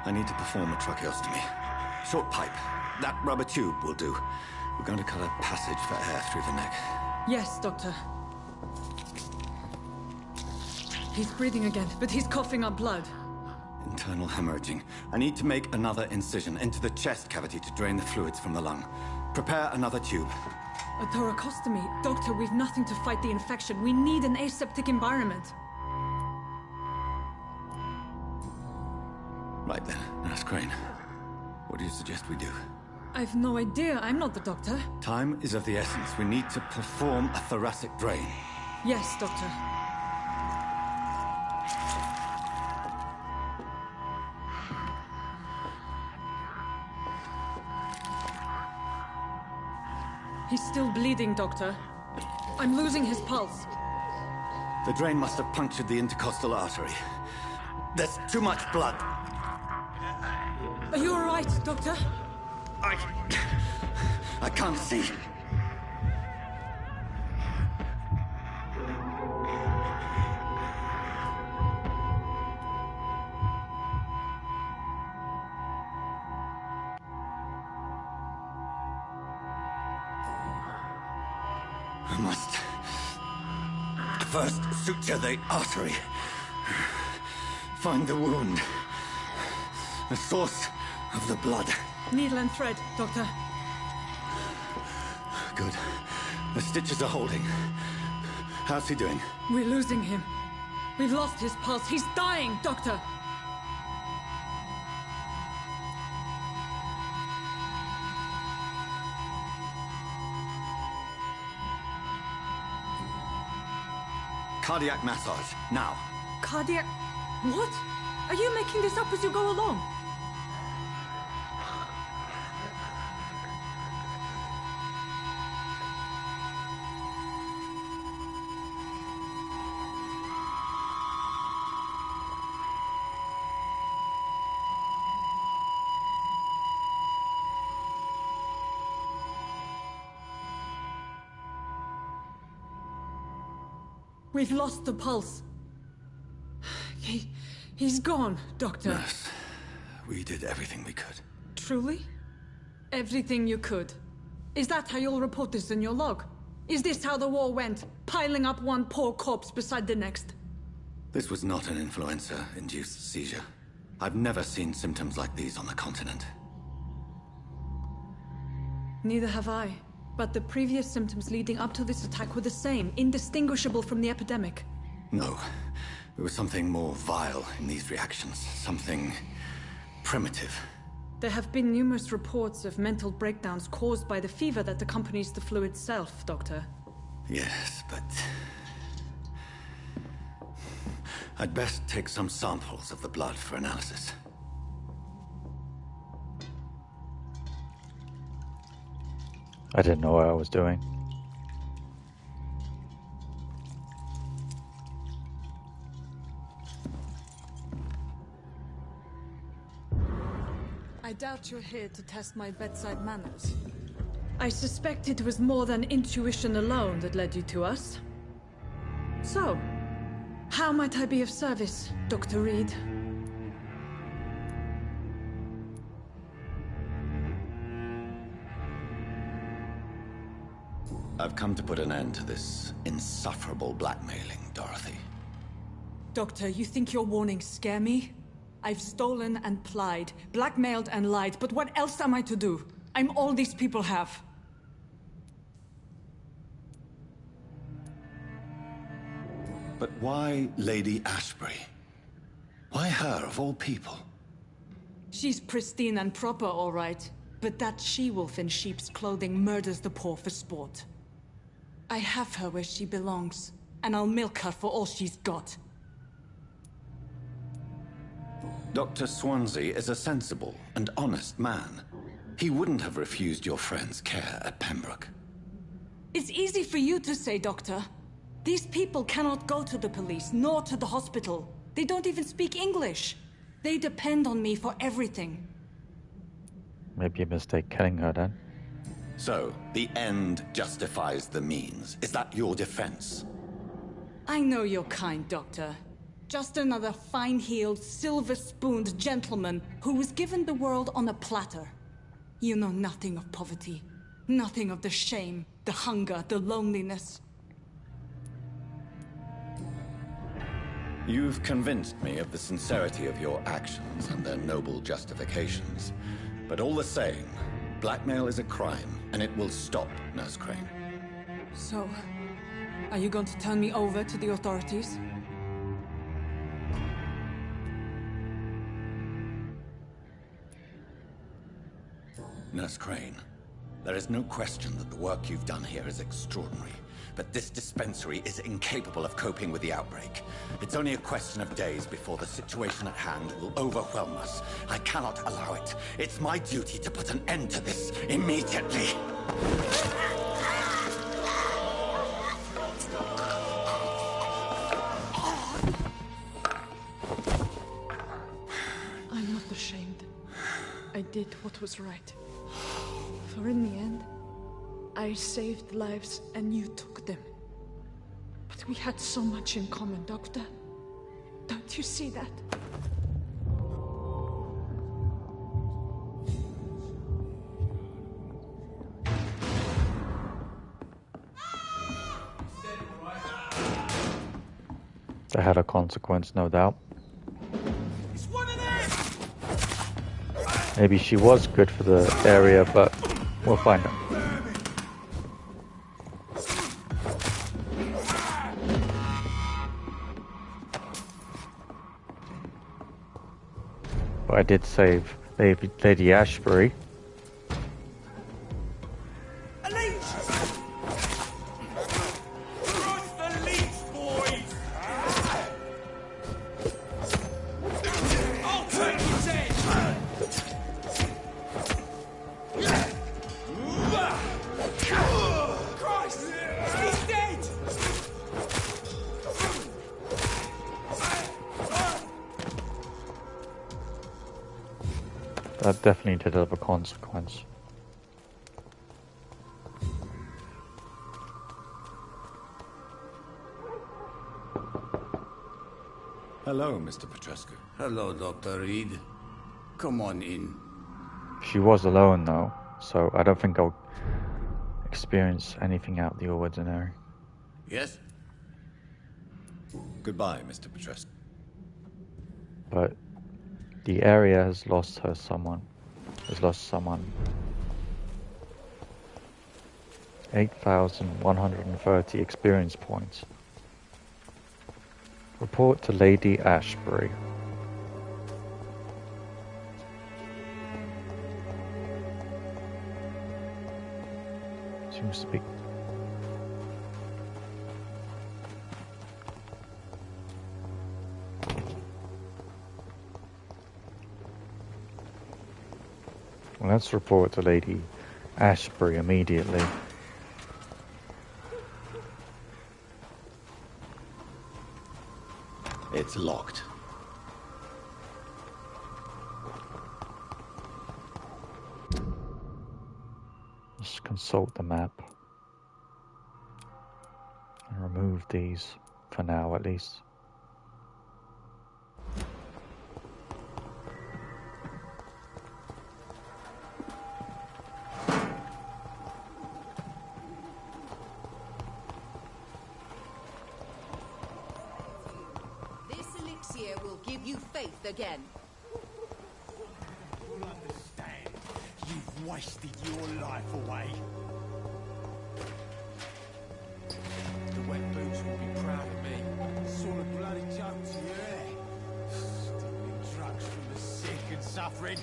I need to perform a tracheostomy. Short pipe. That rubber tube will do. We're going to cut a passage for air through the neck. Yes, Doctor. He's breathing again, but he's coughing up blood. Internal hemorrhaging. I need to make another incision into the chest cavity to drain the fluids from the lung. Prepare another tube. A thoracostomy. Doctor, we've nothing to fight the infection. We need an aseptic environment. Right then, Nurse Crane. What do you suggest we do? I've no idea. I'm not the doctor. Time is of the essence. We need to perform a thoracic drain. Yes, Doctor. He's still bleeding, Doctor. I'm losing his pulse. The drain must have punctured the intercostal artery. There's too much blood. Are you all right, Doctor? I can't see. I must first suture the artery. Find the wound. The source of the blood. Needle and thread, Doctor. Good. The stitches are holding. How's he doing? We're losing him. We've lost his pulse. He's dying, Doctor. Cardiac massage, now. Cardiac... What? Are you making this up as you go along? We've lost the pulse. He's gone, Doctor. Nurse, we did everything we could. Truly? Everything you could. Is that how you'll report this in your log? Is this how the war went? Piling up one poor corpse beside the next? This was not an influenza-induced seizure. I've never seen symptoms like these on the continent. Neither have I. But the previous symptoms leading up to this attack were the same, indistinguishable from the epidemic. No. There was something more vile in these reactions. Something primitive. There have been numerous reports of mental breakdowns caused by the fever that accompanies the flu itself, Doctor. Yes, but... I'd best take some samples of the blood for analysis. I didn't know what I was doing. I doubt you're here to test my bedside manners. I suspect it was more than intuition alone that led you to us. So, how might I be of service, Dr. Reed? I've come to put an end to this insufferable blackmailing, Dorothy. Doctor, you think your warnings scare me? I've stolen and plied, blackmailed and lied, but what else am I to do? I'm all these people have. But why Lady Ashbury? Why her, of all people? She's pristine and proper, all right. But that she-wolf in sheep's clothing murders the poor for sport. I have her where she belongs, and I'll milk her for all she's got. Dr. Swansea is a sensible and honest man. He wouldn't have refused your friend's care at Pembroke. It's easy for you to say, Doctor. These people cannot go to the police, nor to the hospital. They don't even speak English. They depend on me for everything. Maybe a mistake killing her then. So, the end justifies the means. Is that your defense? I know you're kind, Doctor. Just another fine-heeled, silver-spooned gentleman who was given the world on a platter. You know nothing of poverty. Nothing of the shame, the hunger, the loneliness. You've convinced me of the sincerity of your actions and their noble justifications. But all the same, blackmail is a crime, and it will stop, Nurse Crane. So, are you going to turn me over to the authorities? Nurse Crane, there is no question that the work you've done here is extraordinary. But this dispensary is incapable of coping with the outbreak. It's only a question of days before the situation at hand will overwhelm us. I cannot allow it. It's my duty to put an end to this immediately. I'm not ashamed. I did what was right. For in the end, I saved lives and you took them. But we had so much in common, Doctor. Don't you see that? They had a consequence, no doubt. Maybe she was good for the area, but we'll find out. But I did save Lady Ashbury. That definitely did have a consequence. Hello, Mr. Petrescu. Hello, Dr. Reed. Come on in. She was alone though, so I don't think I'll experience anything out of the ordinary. Yes? Goodbye, Mr. Petrescu. But the area has lost someone. 8,130 experience points. Report to Lady Ashbury. Seems to be. Well, let's report to Lady Ashbury immediately. It's locked. Let's consult the map and remove these for now at least. This elixir will give you faith again. You'll understand. You've wasted your life away. The wet boots will be proud of me. Sort of bloody joke to you, eh? Stealing drugs from the sick and suffering.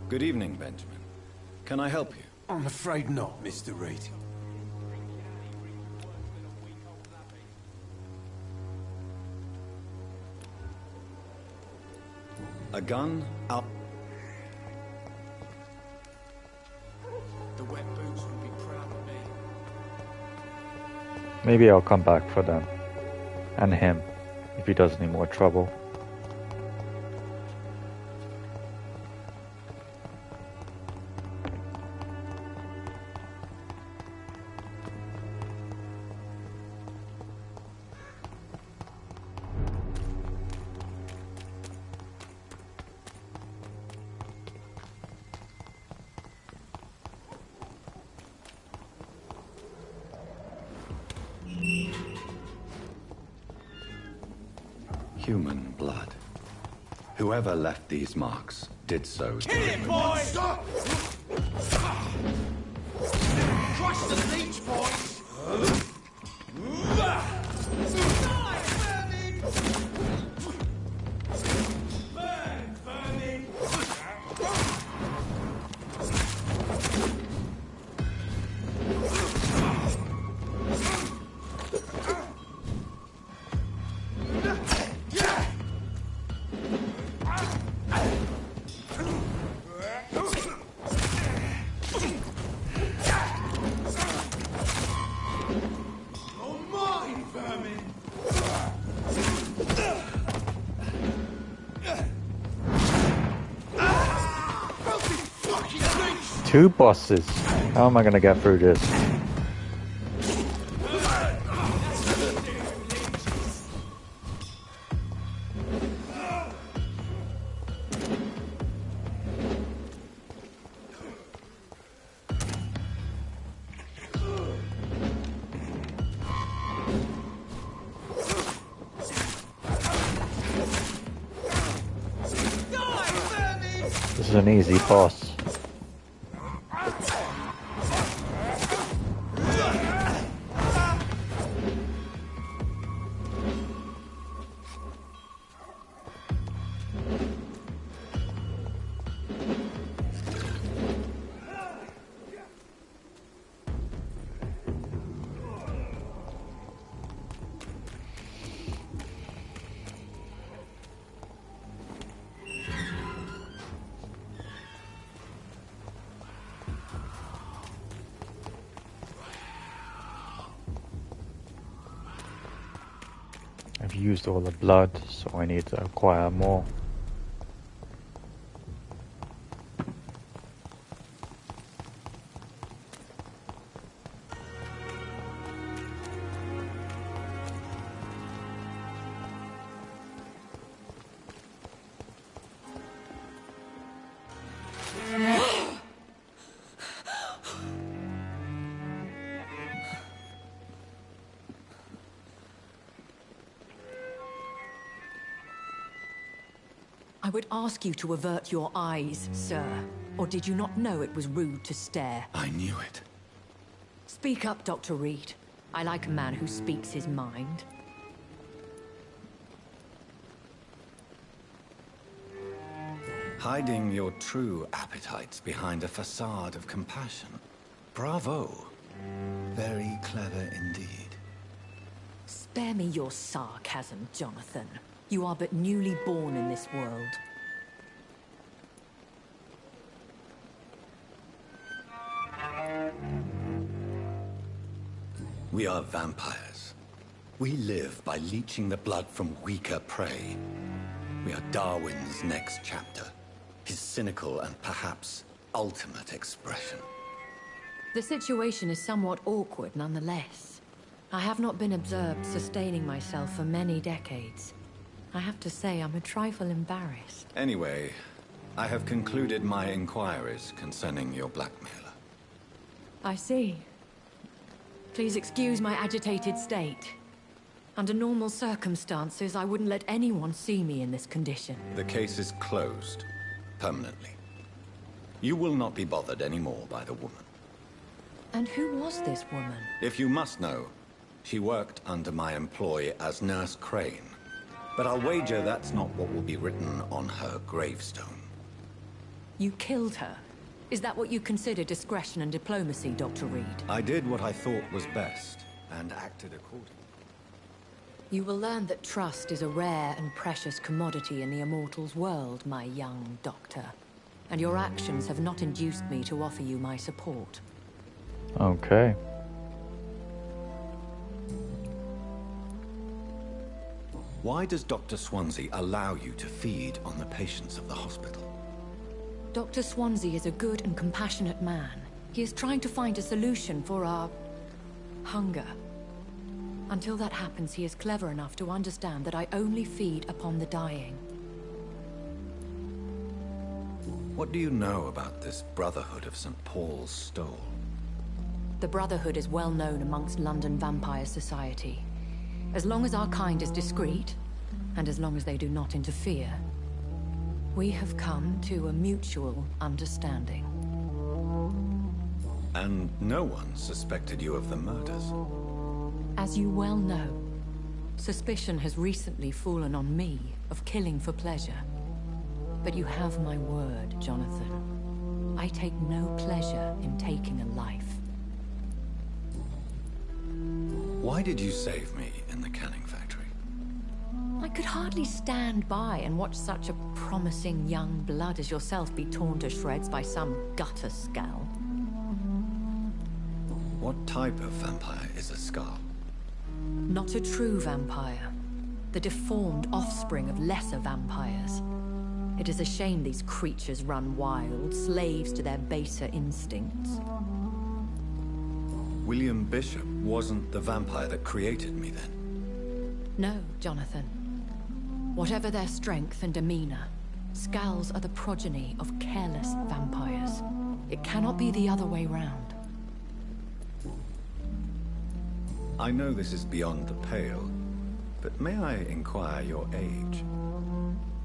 Good evening, Benjamin. Can I help you? I'm afraid not, Mr. Reed. A gun out. The wet boots will be proud of me. Maybe I'll come back for them. And him, if he does any more trouble. Human blood. Whoever left these marks did so. Kill him, boy! Stop! Crush the leech, boys! Two bosses. How am I gonna get through this? This is an easy boss. I've used all the blood, so I need to acquire more. I would ask you to avert your eyes, sir. Or did you not know it was rude to stare? I knew it. Speak up, Dr. Reed. I like a man who speaks his mind. Hiding your true appetites behind a facade of compassion. Bravo. Very clever indeed. Spare me your sarcasm, Jonathan. You are but newly born in this world. We are vampires. We live by leeching the blood from weaker prey. We are Darwin's next chapter. His cynical and perhaps ultimate expression. The situation is somewhat awkward nonetheless. I have not been observed sustaining myself for many decades. I have to say I'm a trifle embarrassed. Anyway, I have concluded my inquiries concerning your blackmailer. I see. Please excuse my agitated state. Under normal circumstances, I wouldn't let anyone see me in this condition. The case is closed. Permanently. You will not be bothered anymore by the woman. And who was this woman? If you must know, she worked under my employ as Nurse Crane. But I'll wager that's not what will be written on her gravestone. You killed her? Is that what you consider discretion and diplomacy, Dr. Reed? I did what I thought was best, and acted accordingly. You will learn that trust is a rare and precious commodity in the Immortals world, my young doctor. And your actions have not induced me to offer you my support. Okay. Why does Dr. Swansea allow you to feed on the patients of the hospital? Dr. Swansea is a good and compassionate man. He is trying to find a solution for our hunger. Until that happens, he is clever enough to understand that I only feed upon the dying. What do you know about this Brotherhood of St. Paul's Stole? The Brotherhood is well known amongst London Vampire Society. As long as our kind is discreet, And as long as they do not interfere, we have come to a mutual understanding. And no one suspected you of the murders. As you well know, suspicion has recently fallen on me of killing for pleasure. But you have my word, Jonathan. I take no pleasure in taking a life. Why did you save me in the canning factory? I could hardly stand by and watch such a promising young blood as yourself be torn to shreds by some gutter scowl. What type of vampire is a Scar? Not a true vampire. The deformed offspring of lesser vampires. It is a shame these creatures run wild, slaves to their baser instincts. William Bishop wasn't the vampire that created me then? No, Jonathan. Whatever their strength and demeanor, Scowls are the progeny of careless vampires. It cannot be the other way round. I know this is beyond the pale, but may I inquire your age?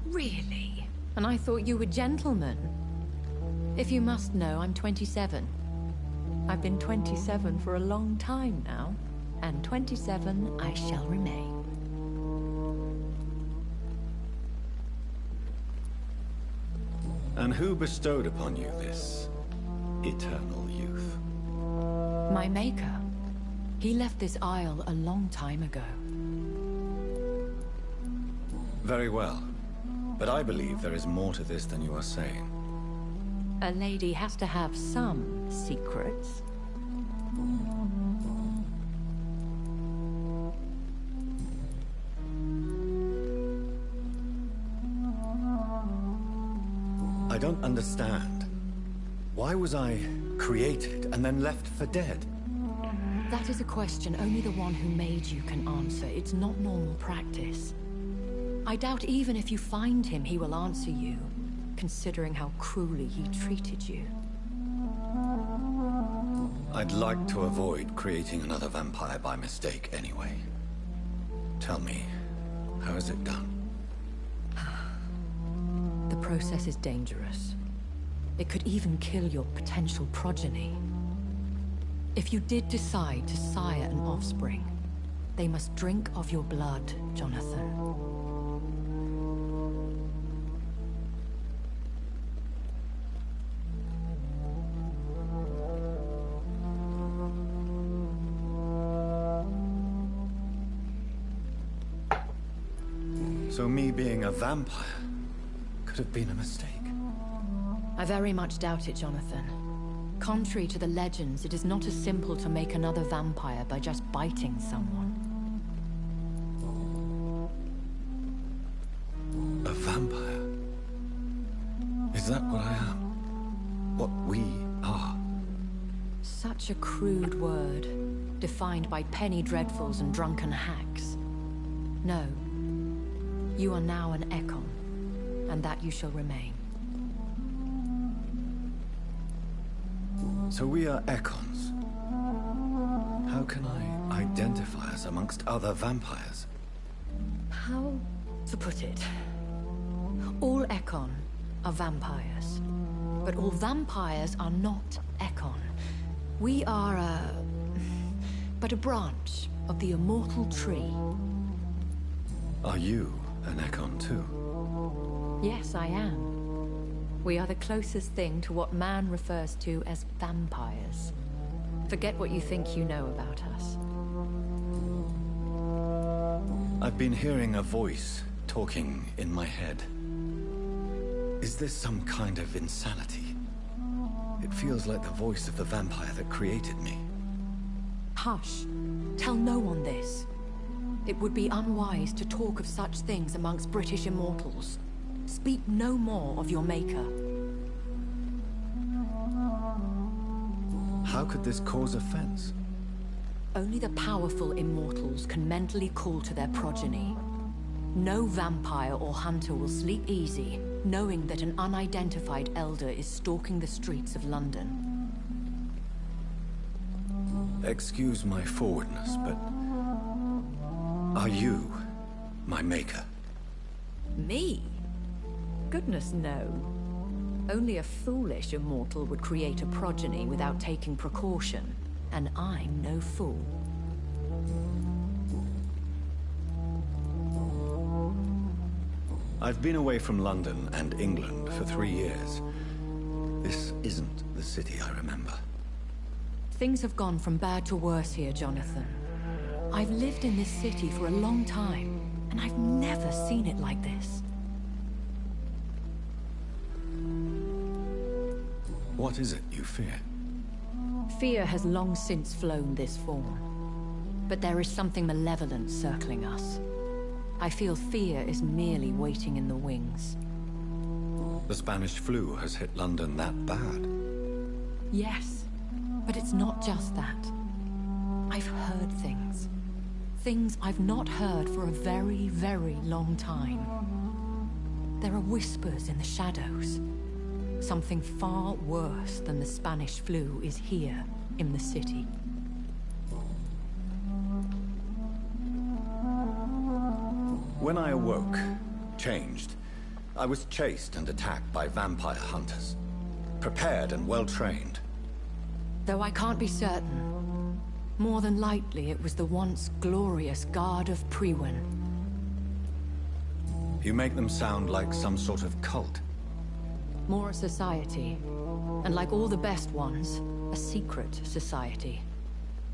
Really? And I thought you were gentlemen. If you must know, I'm 27. I've been 27 for a long time now, and 27 I shall remain. And who bestowed upon you this eternal youth? My maker. He left this isle a long time ago. Very well. But I believe there is more to this than you are saying. A lady has to have some secrets. I don't understand. Why was I created and then left for dead? That is a question only the one who made you can answer. It's not normal practice. I doubt even if you find him, he will answer you, considering how cruelly he treated you. I'd like to avoid creating another vampire by mistake anyway. Tell me, how is it done? The process is dangerous. It could even kill your potential progeny. If you did decide to sire an offspring, they must drink of your blood, Jonathan. So me being a vampire could have been a mistake. I very much doubt it, Jonathan. Contrary to the legends, it is not as simple to make another vampire by just biting someone. A vampire? Is that what I am? What we are? Such a crude word, defined by penny dreadfuls and drunken hacks. No. You are now an Ekon, and that you shall remain. So we are Ekons. How can I identify us amongst other vampires? How to put it? All Ekon are vampires, but all vampires are not Ekon. We are but a branch of the immortal tree. Are you an Ekon too? Yes, I am. We are the closest thing to what man refers to as vampires. Forget what you think you know about us. I've been hearing a voice talking in my head. Is this some kind of insanity? It feels like the voice of the vampire that created me. Hush. Tell no one this. It would be unwise to talk of such things amongst British immortals. Speak no more of your maker. How could this cause offense? Only the powerful immortals can mentally call to their progeny. No vampire or hunter will sleep easy, knowing that an unidentified elder is stalking the streets of London. Excuse my forwardness, but... are you my maker? Me? Goodness, no. Only a foolish immortal would create a progeny without taking precaution, and I'm no fool. I've been away from London and England for 3 years. This isn't the city I remember. Things have gone from bad to worse here, Jonathan. I've lived in this city for a long time, and I've never seen it like this. What is it you fear? Fear has long since flown this form. But there is something malevolent circling us. I feel fear is merely waiting in the wings. The Spanish flu has hit London that bad. Yes, but it's not just that. I've heard things. Things I've not heard for a very, very long time. There are whispers in the shadows. Something far worse than the Spanish flu is here in the city. When I awoke, changed, I was chased and attacked by vampire hunters. Prepared and well-trained. Though I can't be certain, more than likely it was the once glorious Guard of Priwen. You make them sound like some sort of cult. More a society, and like all the best ones, a secret society.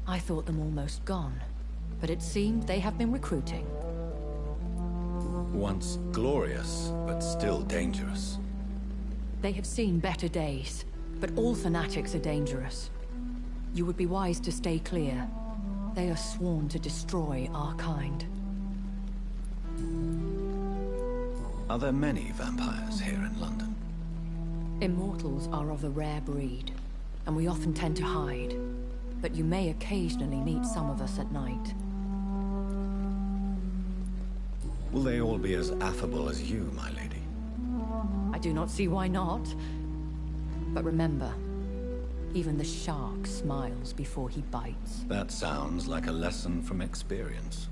I thought them almost gone, but it seemed they have been recruiting. Once glorious, but still dangerous. They have seen better days, but all fanatics are dangerous. You would be wise to stay clear. They are sworn to destroy our kind. Are there many vampires here in London? Immortals are of a rare breed, and we often tend to hide. But you may occasionally meet some of us at night. Will they all be as affable as you, my lady? I do not see why not. But remember, even the shark smiles before he bites. That sounds like a lesson from experience.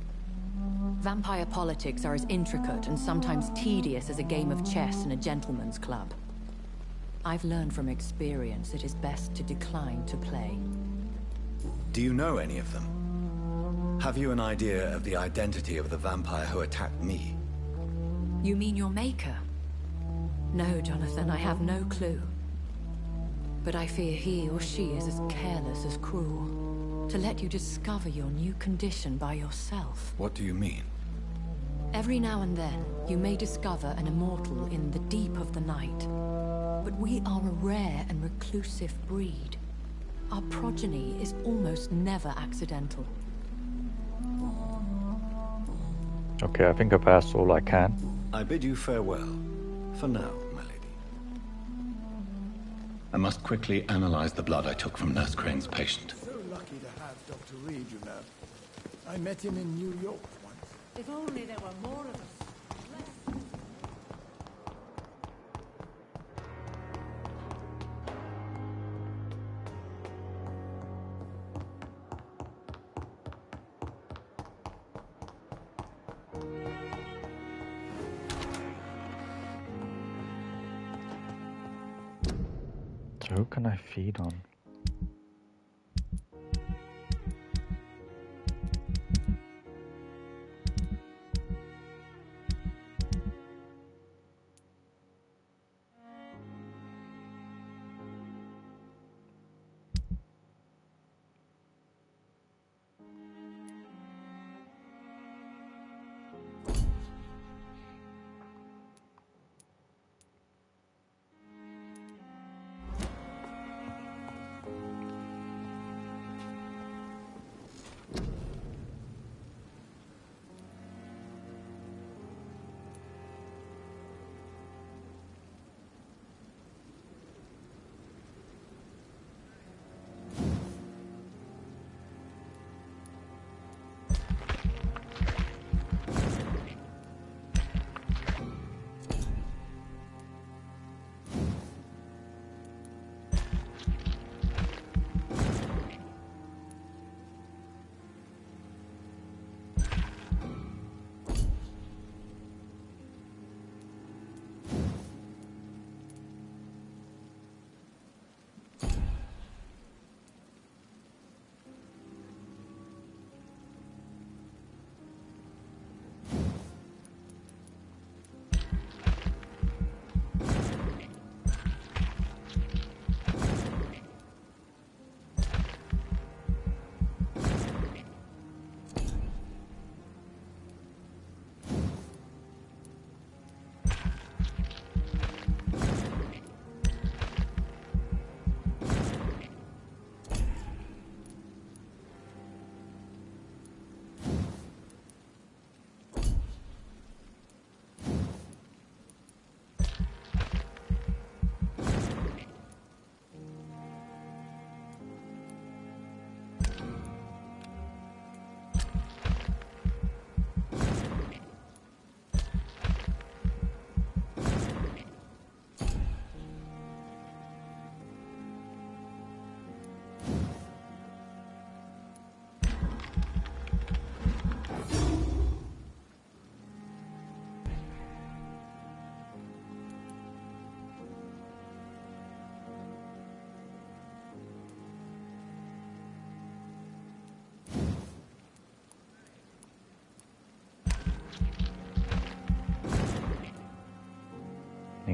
Vampire politics are as intricate and sometimes tedious as a game of chess in a gentleman's club. I've learned from experience it is best to decline to play. Do you know any of them? Have you an idea of the identity of the vampire who attacked me? You mean your maker? No, Jonathan, I have no clue. But I fear he or she is as careless as cruel. To let you discover your new condition by yourself. What do you mean? Every now and then, you may discover an immortal in the deep of the night. But we are a rare and reclusive breed. Our progeny is almost never accidental. Okay, I think I've asked all I can. I bid you farewell. For now, my lady. I must quickly analyze the blood I took from Nurse Crane's patient. So lucky to have Dr. Reed, you know. I met him in New York once. If only there were more of us. So who can I feed on?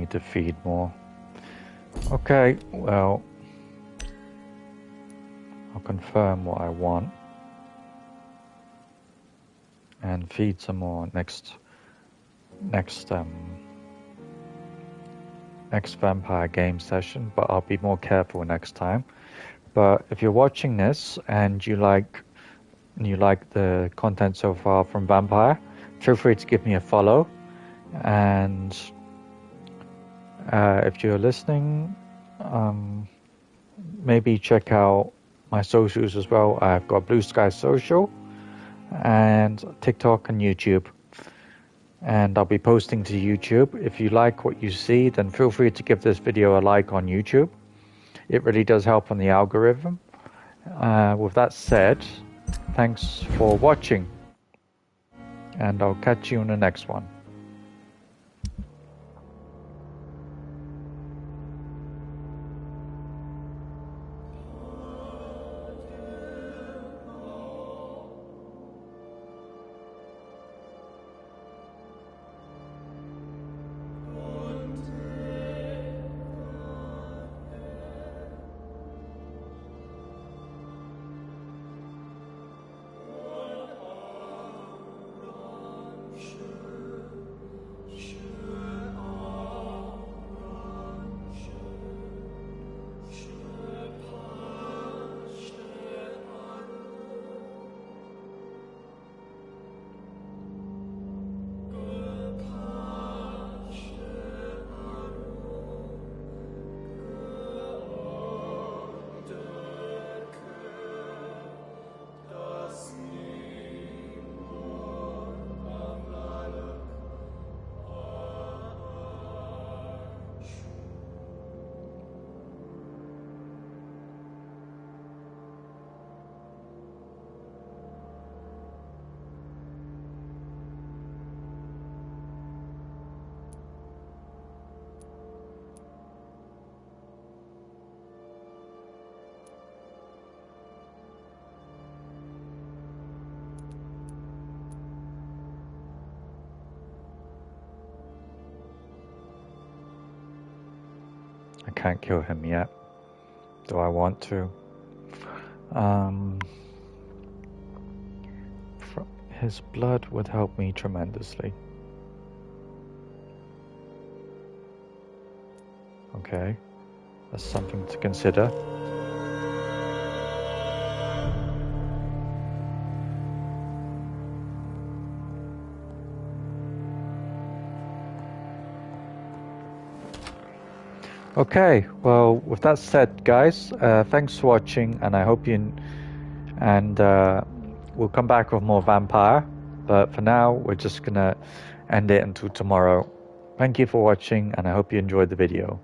need to feed more. Okay, well, I'll confirm what I want and feed some more next vampire game session, but I'll be more careful next time. But if you're watching this and you like the content so far from Vampyr, feel free to give me a follow. And if you're listening, maybe check out my socials as well. I've got Blue Sky Social and TikTok and YouTube. And I'll be posting to YouTube. If you like what you see, then feel free to give this video a like on YouTube. It really does help on the algorithm. With that said, thanks for watching, and I'll catch you in the next one. I can't kill him yet. Do I want to? His blood would help me tremendously. Okay, that's something to consider. Okay, well, with that said, guys, thanks for watching, and I hope you... we'll come back with more Vampyr, but for now, we're just gonna end it until tomorrow. Thank you for watching, and I hope you enjoyed the video.